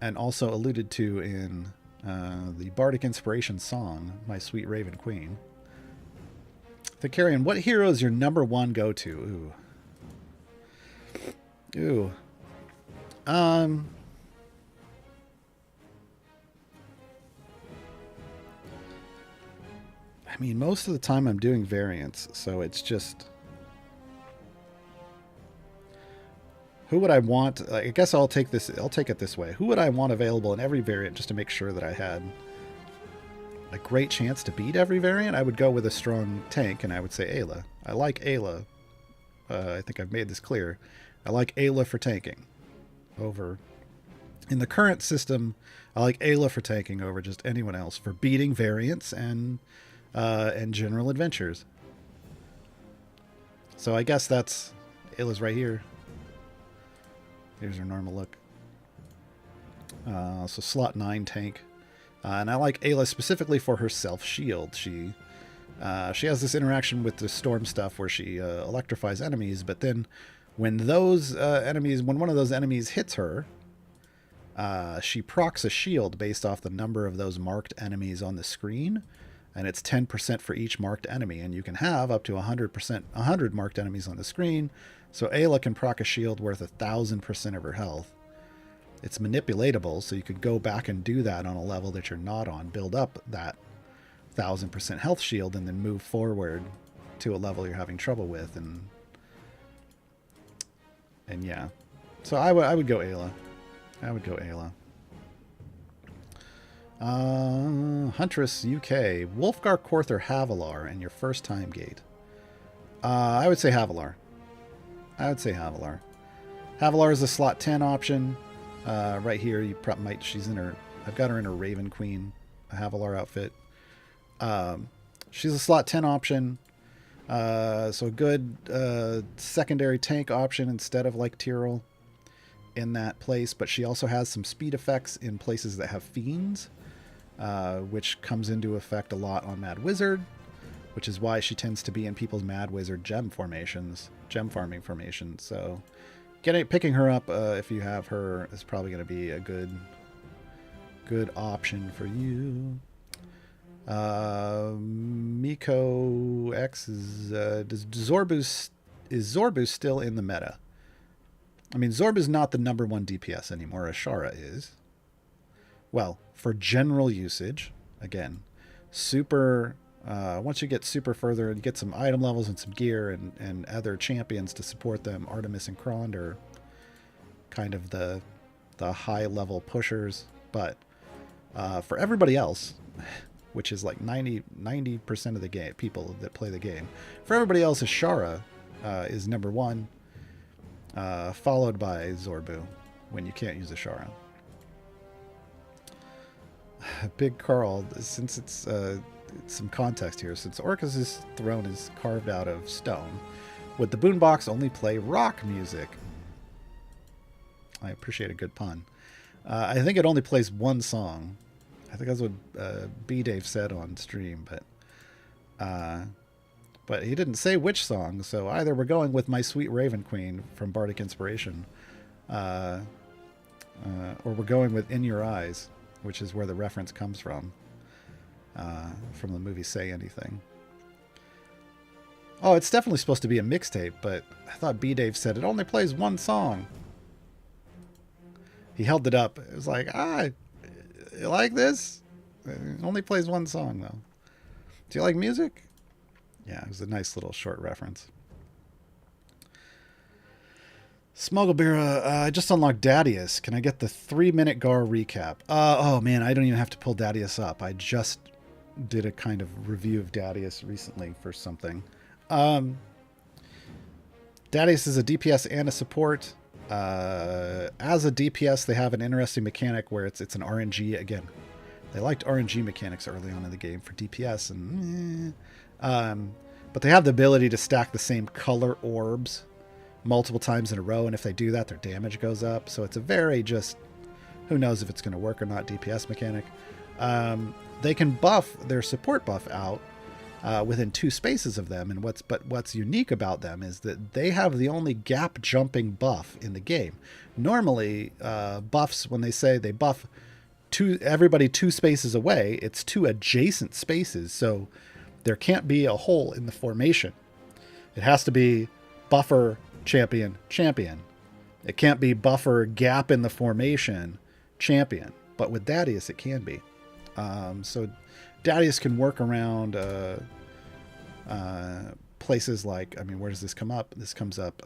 And also alluded to in the Bardic Inspiration song, My Sweet Raven Queen. Thicarian, what hero is your number one go-to? Ooh. Most of the time I'm doing variants, so it's just... Who would I want? I guess I'll take it this way. Who would I want available in every variant just to make sure that I had a great chance to beat every variant? I would go with a strong tank, and I would say Ayla. I like Ayla. I think I've made this clear. I like Ayla for tanking over... In the current system, I like Ayla for tanking over just anyone else for beating variants and general adventures. So I guess that's... Ayla's right here. Here's her normal look. So slot 9 tank. And I like Ayla specifically for her self-shield. She has this interaction with the storm stuff where she electrifies enemies, but then when one of those enemies hits her, she procs a shield based off the number of those marked enemies on the screen, and it's 10% for each marked enemy, and you can have up to 100 marked enemies on the screen. So Ayla can proc a shield worth 1,000% of her health. It's manipulatable, so you could go back and do that on a level that you're not on, build up that 1,000% health shield, and then move forward to a level you're having trouble with, and yeah. So I would go Ayla. Huntress UK, Wolfgar, Korth, Havilar, and your first time gate. I would say Havilar. Havilar is a slot 10 option. Right here, I've got her in a Raven Queen, a Havilar outfit. She's a slot 10 option. So a good secondary tank option instead of like Tyrell in that place. But she also has some speed effects in places that have fiends, which comes into effect a lot on Mad Wizard, which is why she tends to be in people's Mad Wizard gem farming formations. So picking her up if you have her is probably going to be a good option for you. Miko X is Zorbu still in the meta? I mean, Zorbu's not the number one DPS anymore. Ashara is. Well, for general usage, again, super. Once you get super further and get some item levels and some gear and other champions to support them, Artemis and Krond are kind of the high level pushers. But for everybody else, which is like 90% of the game people that play the game, for everybody else, Ashara is number one, followed by Zorbu when you can't use Ashara. Big Carl, since it's some context here, since Orcus' throne is carved out of stone, would the boombox only play rock music? I appreciate a good pun. I think it only plays one song. I think that's what B Dave said on stream, but he didn't say which song. So either we're going with "My Sweet Raven Queen" from Bardic Inspiration, or we're going with "In Your Eyes," which is where the reference comes from the movie Say Anything. Oh, it's definitely supposed to be a mixtape, but I thought B Dave said it only plays one song. He held it up. It was like, you like this? It only plays one song, though. Do you like music? Yeah, it was a nice little short reference. Smugglebeer, I just unlocked Dadius. Can I get the 3-minute Gar recap? Oh, man, I don't even have to pull Dadius up. I just did a kind of review of Dadius recently for something. Dadius is a DPS and a support. As a DPS, they have an interesting mechanic where it's an RNG. Again, they liked RNG mechanics early on in the game for DPS, but they have the ability to stack the same color orbs multiple times in a row, and if they do that, their damage goes up. So it's a very just, who knows if it's going to work or not, DPS mechanic. They can buff their support buff out within 2 spaces of them, and what's unique about them is that they have the only gap jumping buff in the game. Normally, buffs, when they say they buff everybody 2 spaces away, it's 2 adjacent spaces, so there can't be a hole in the formation. It has to be buffer, champion, champion. It can't be buffer, gap in the formation, champion. But with Dadius, it can be. So Dadius can work around places like, I mean, where does this come up? This comes up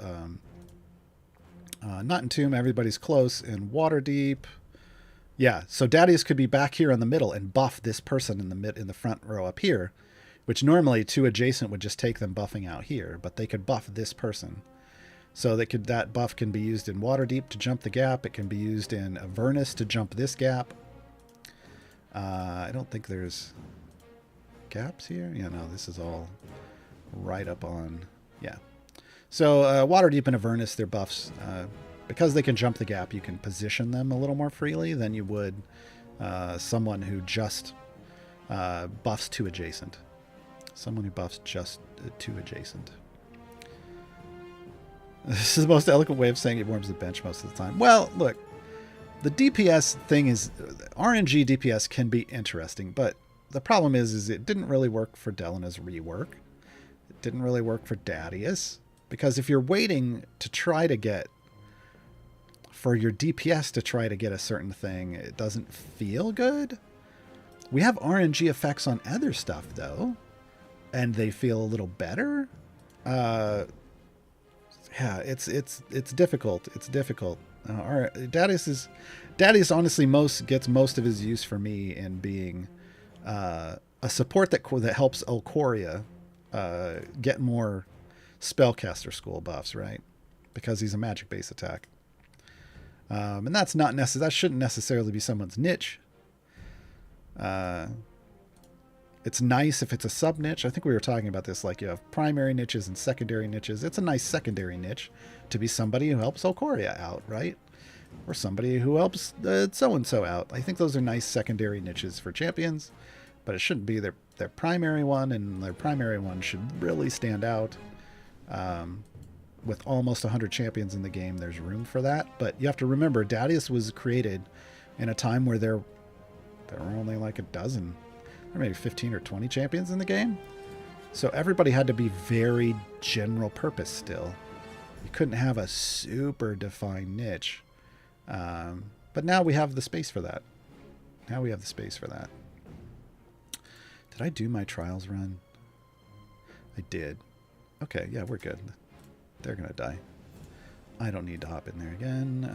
not in Tomb, everybody's close, in Waterdeep. Yeah, so Dadius could be back here in the middle and buff this person in the front row up here, which normally 2 adjacent would just take them buffing out here, but they could buff this person. So that buff can be used in Waterdeep to jump the gap. It can be used in Avernus to jump this gap. I don't think there's gaps here. Yeah, no, this is all right up on, yeah. So Waterdeep and Avernus, their buffs, because they can jump the gap, you can position them a little more freely than you would someone who just buffs 2 adjacent. Someone who buffs just 2 adjacent. This is the most eloquent way of saying it warms the bench most of the time. Well, look, the DPS thing is, RNG DPS can be interesting, but the problem is it didn't really work for Delena's rework. It didn't really work for Dadius, because if you're waiting to try to get, for your DPS to try to get a certain thing, it doesn't feel good. We have RNG effects on other stuff, though, and they feel a little better. Yeah, it's difficult. It's difficult. Dadius honestly gets most of his use for me in being a support that helps Elcoria get more spellcaster school buffs, right? Because he's a magic base attack, and that's not that shouldn't necessarily be someone's niche. It's nice if it's a sub niche. I think we were talking about this, like you have primary niches and secondary niches. It's a nice secondary niche to be somebody who helps Ikoria out, right? Or somebody who helps so-and-so out. I think those are nice secondary niches for champions, but it shouldn't be their primary one, and their primary one should really stand out. With almost 100 champions in the game, there's room for that. But you have to remember, Dadius was created in a time where there were only like a dozen, or maybe 15 or 20 champions in the game. So everybody had to be very general purpose still. You couldn't have a super defined niche. But now we have the space for that. Did I do my trials run? I did. Okay, yeah, we're good. They're going to die. I don't need to hop in there again.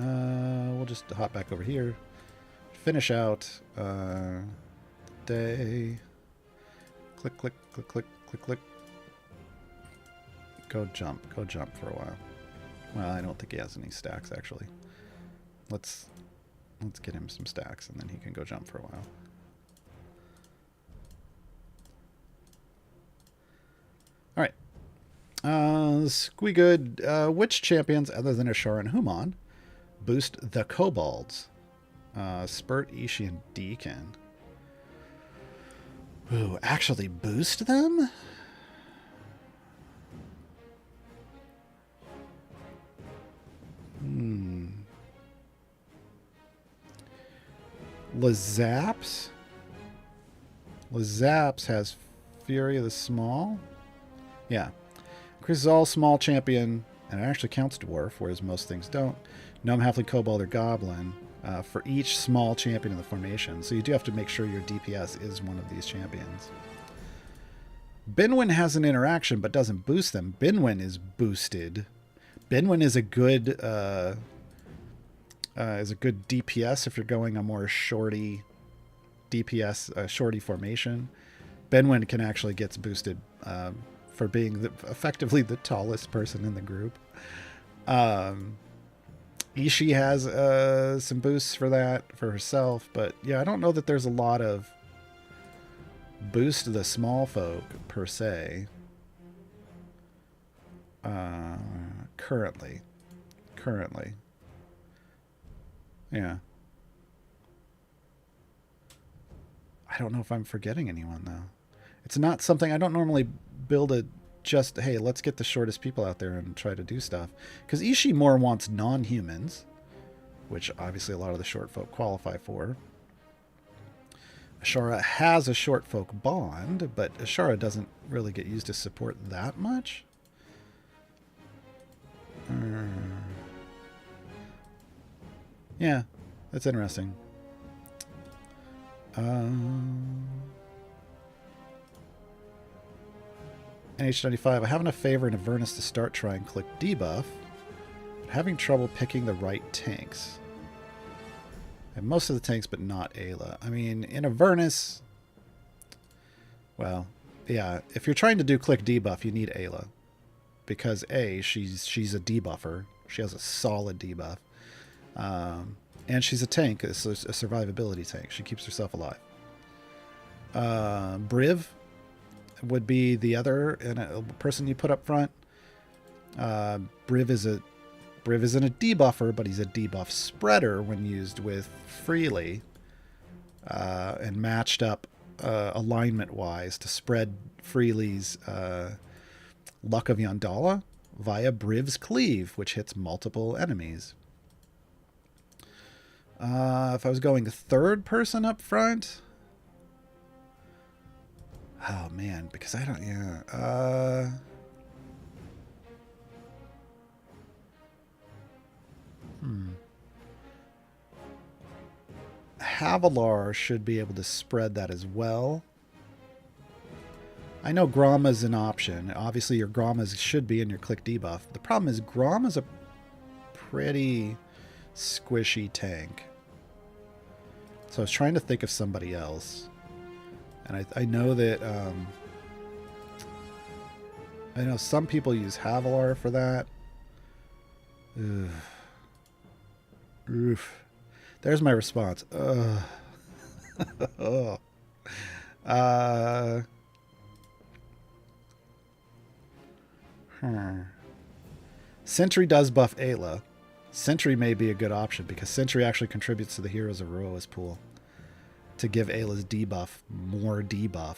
We'll just hop back over here. Finish out day. Click, click, click, click, click, click. Go jump for a while. Well, I don't think he has any stacks, actually. Let's get him some stacks, and then he can go jump for a while. All right. Squeegood. Which champions, other than Ashara and Human, boost the kobolds? Spurt, Ishi, and Deacon. Ooh, actually boost them? Lazaps? Lazaps has Fury of the Small. Yeah. Chris is all small champion, and it actually counts dwarf, whereas most things don't. Gnome, halfling, kobold, or goblin for each small champion in the formation. So you do have to make sure your DPS is one of these champions. Binwin has an interaction, but doesn't boost them. Binwin is boosted. Binwin is a good DPS if you're going a more shorty DPS, shorty formation. Binwin can actually gets boosted for being effectively the tallest person in the group. Ishi has some boosts for that for herself, but yeah, I don't know that there's a lot of boost to the small folk per se. Currently. Yeah. I don't know if I'm forgetting anyone, though. It's not something I don't normally build hey, let's get the shortest people out there and try to do stuff. Because Ishi more wants non-humans, which obviously a lot of the short folk qualify for. Ashara has a short folk bond, but Ashara doesn't really get used to support that much. Yeah, that's interesting. NH95, I have enough favor in Avernus to start trying click debuff, but having trouble picking the right tanks. I have most of the tanks, but not Ayla. I mean, in Avernus, well, yeah, if you're trying to do click debuff, you need Ayla. Because A, she's a debuffer. She has a solid debuff. And she's a tank, a survivability tank. She keeps herself alive. Briv would be the other person you put up front. Briv isn't a debuffer, but he's a debuff spreader when used with Freely and matched up alignment-wise to spread Freely's Luck of Yandala via Briv's Cleave, which hits multiple enemies. If I was going third person up front... Oh, man, because I don't... Yeah. Gaarawarr should be able to spread that as well. I know Gromma's an option. Obviously, your Grommas should be in your click debuff. The problem is Gromma's a pretty squishy tank. So I was trying to think of somebody else. And I know that... I know some people use Gaarawarr for that. Oof. There's my response. Oh. Sentry does buff Ayla. Sentry may be a good option because Sentry actually contributes to the Heroes of Roa's pool to give Ayla's debuff more debuff.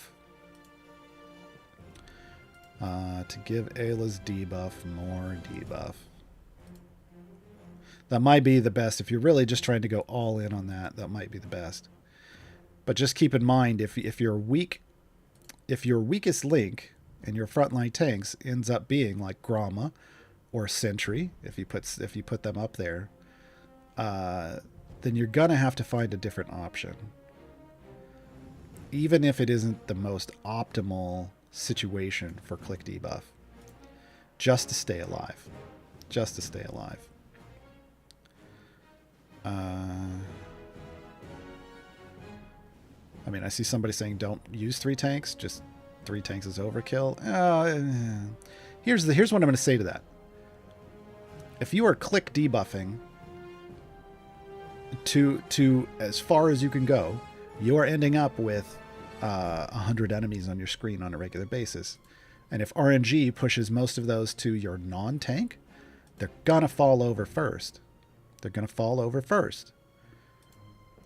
To give Ayla's debuff more debuff. That might be the best. If you're really just trying to go all in on that, that might be the best. But just keep in mind, if you're weak, if your weakest link in your frontline tanks ends up being like Gromma or Sentry, if you put them up there, then you're gonna have to find a different option. Even if it isn't the most optimal situation for click debuff. Just to stay alive. Just to stay alive. I mean, I see somebody saying don't use 3 tanks. Just 3 tanks is overkill. Here's what I'm going to say to that. If you are click debuffing to as far as you can go, you are ending up with 100 enemies on your screen on a regular basis. And if RNG pushes most of those to your non-tank, they're going to fall over first. They're going to fall over first.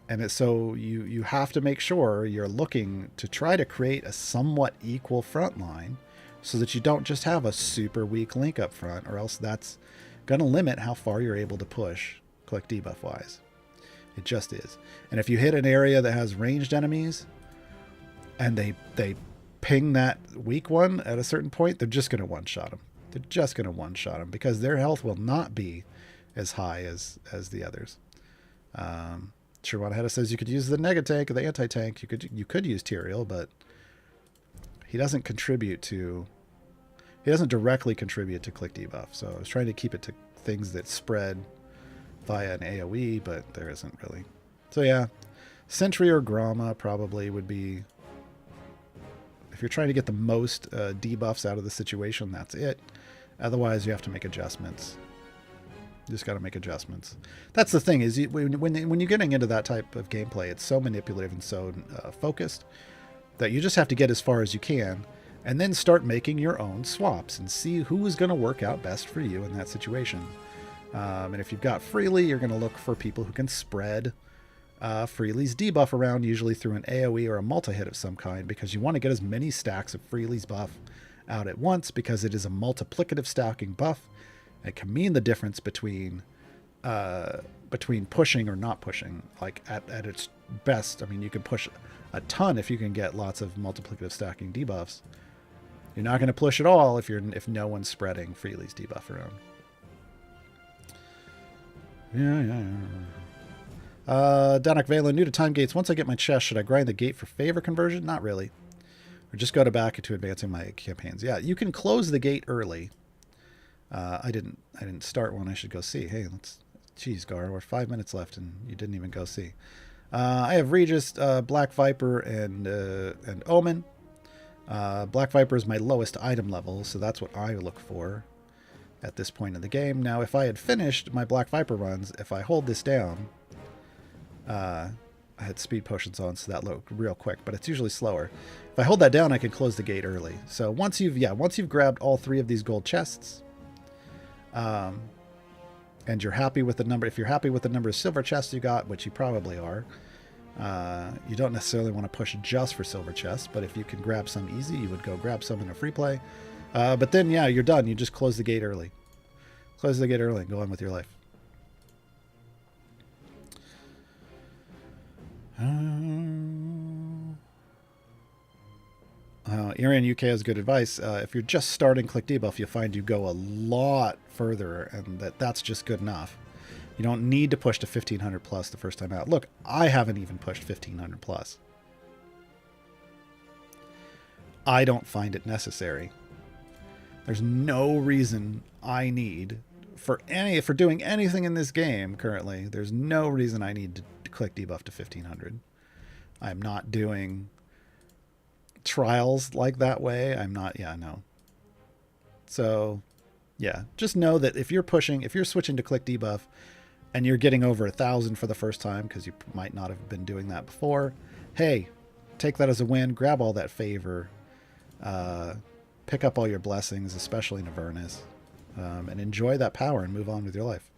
And so you have to make sure you're looking to try to create a somewhat equal front line so that you don't just have a super weak link up front, or else that's going to limit how far you're able to push click debuff wise. It just is. And if you hit an area that has ranged enemies and they ping that weak one at a certain point, they're just going to one-shot them. They're just going to one-shot them because their health will not be as high as the others. Sherwan says you could use the Negatank or the Anti-Tank. You could use Tyrael, but he doesn't directly contribute to click debuff. So I was trying to keep it to things that spread via an AoE, but there isn't really. So yeah, Sentry or Gromma probably would be, if you're trying to get the most debuffs out of the situation, that's it. Otherwise, you have to make adjustments. You just got to make adjustments. That's the thing, is when you're getting into that type of gameplay, it's so manipulative and so focused that you just have to get as far as you can and then start making your own swaps and see who is going to work out best for you in that situation. And if you've got Freely, you're going to look for people who can spread Freely's debuff around, usually through an AoE or a multi-hit of some kind, because you want to get as many stacks of Freely's buff out at once, because it is a multiplicative stacking buff. It can mean the difference between pushing or not pushing. Like at its best, I mean, you can push a ton if you can get lots of multiplicative stacking debuffs. You're not going to push at all if no one's spreading Freely's debuff around. Danak Valen, new to time gates. Once I get my chest, should I grind the gate for favor conversion? Not really. Or just go back to advancing my campaigns. Yeah, you can close the gate early. I didn't start one. I should go see. Hey, geez, Gar, we're 5 minutes left and you didn't even go see. I have Regis, Black Viper, and Omen. Black Viper is my lowest item level, so that's what I look for at this point in the game. Now, if I had finished my Black Viper runs, if I hold this down, I had speed potions on, so that looked real quick, but it's usually slower. If I hold that down, I can close the gate early. So once you've grabbed all 3 of these gold chests, and you're happy with the number, if you're happy with the number of silver chests you got, which you probably are, you don't necessarily want to push just for silver chests, but if you can grab some easy, you would go grab some in a free play. But then, yeah, you're done. You just close the gate early. Close the gate early and go on with your life. Irian UK has good advice. If you're just starting click debuff, you'll find you go a lot further, and that's just good enough. You don't need to push to 1500 plus the first time out. Look, I haven't even pushed 1500 plus. I don't find it necessary. There's no reason I need for doing anything in this game currently. There's no reason I need to click debuff to 1500. I'm not doing trials like that way. I'm not. Yeah, no. So, yeah, just know that if you're switching to click debuff, and you're getting over 1,000 for the first time because you might not have been doing that before, hey, take that as a win. Grab all that favor. Pick up all your blessings, especially in Avernus, and enjoy that power and move on with your life.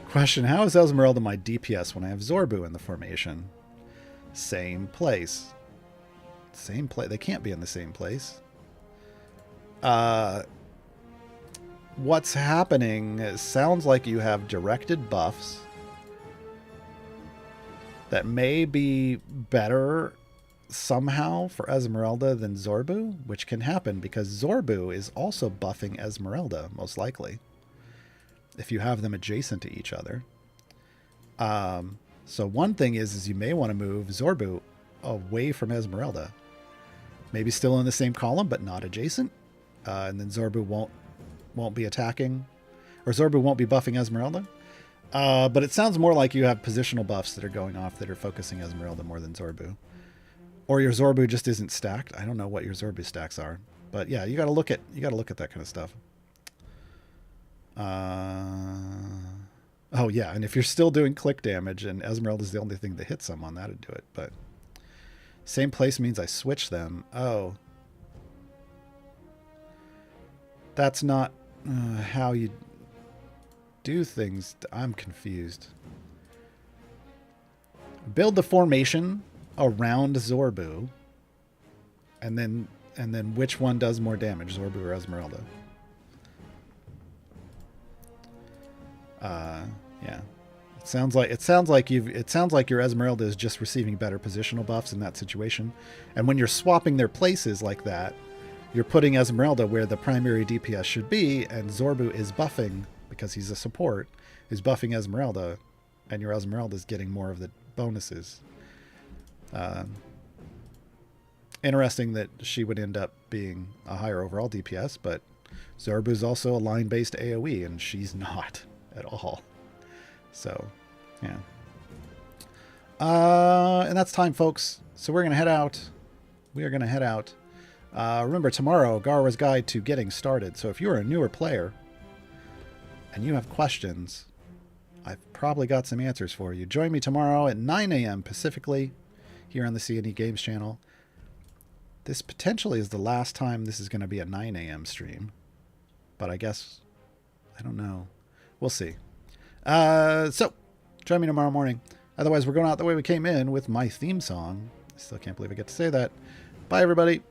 Question: how is Esmeralda my DPS when I have Zorbu in the formation? Same place. Same place. They can't be in the same place. What's happening? It sounds like you have directed buffs that may be better somehow for Esmeralda than Zorbu, which can happen because Zorbu is also buffing Esmeralda, most likely, if you have them adjacent to each other. So one thing is you may want to move Zorbu away from Esmeralda. Maybe still in the same column, but not adjacent. And then Zorbu won't be attacking, or Zorbu won't be buffing Esmeralda. But it sounds more like you have positional buffs that are going off that are focusing Esmeralda more than Zorbu. Or your Zorbu just isn't stacked. I don't know what your Zorbu stacks are. But yeah, you gotta look at that kind of stuff. Oh yeah, and if you're still doing click damage and Esmeralda's the only thing that hits someone, that'd do it. But same place means I switch them. Oh. That's not how you do things. I'm confused. Build the formation around Zorbu, and then which one does more damage, Zorbu or Esmeralda? Yeah. It sounds like your Esmeralda is just receiving better positional buffs in that situation. And when you're swapping their places like that, you're putting Esmeralda where the primary DPS should be, and Zorbu is buffing, because he's a support, is buffing Esmeralda, and your Esmeralda is getting more of the bonuses. Interesting that she would end up being a higher overall DPS, but Zorbu's also a line-based AoE, and she's not at all. So, yeah. And that's time, folks. So we're going to head out. Remember, tomorrow, Gaarawarr's Guide to Getting Started. So if you're a newer player and you have questions, I've probably got some answers for you. Join me tomorrow at 9 a.m. Pacifically here on the C&E Games channel. This potentially is the last time this is going to be a 9 a.m. stream. But I guess, I don't know. We'll see. So, join me tomorrow morning. Otherwise, we're going out the way we came in with my theme song. I still can't believe I get to say that. Bye, everybody.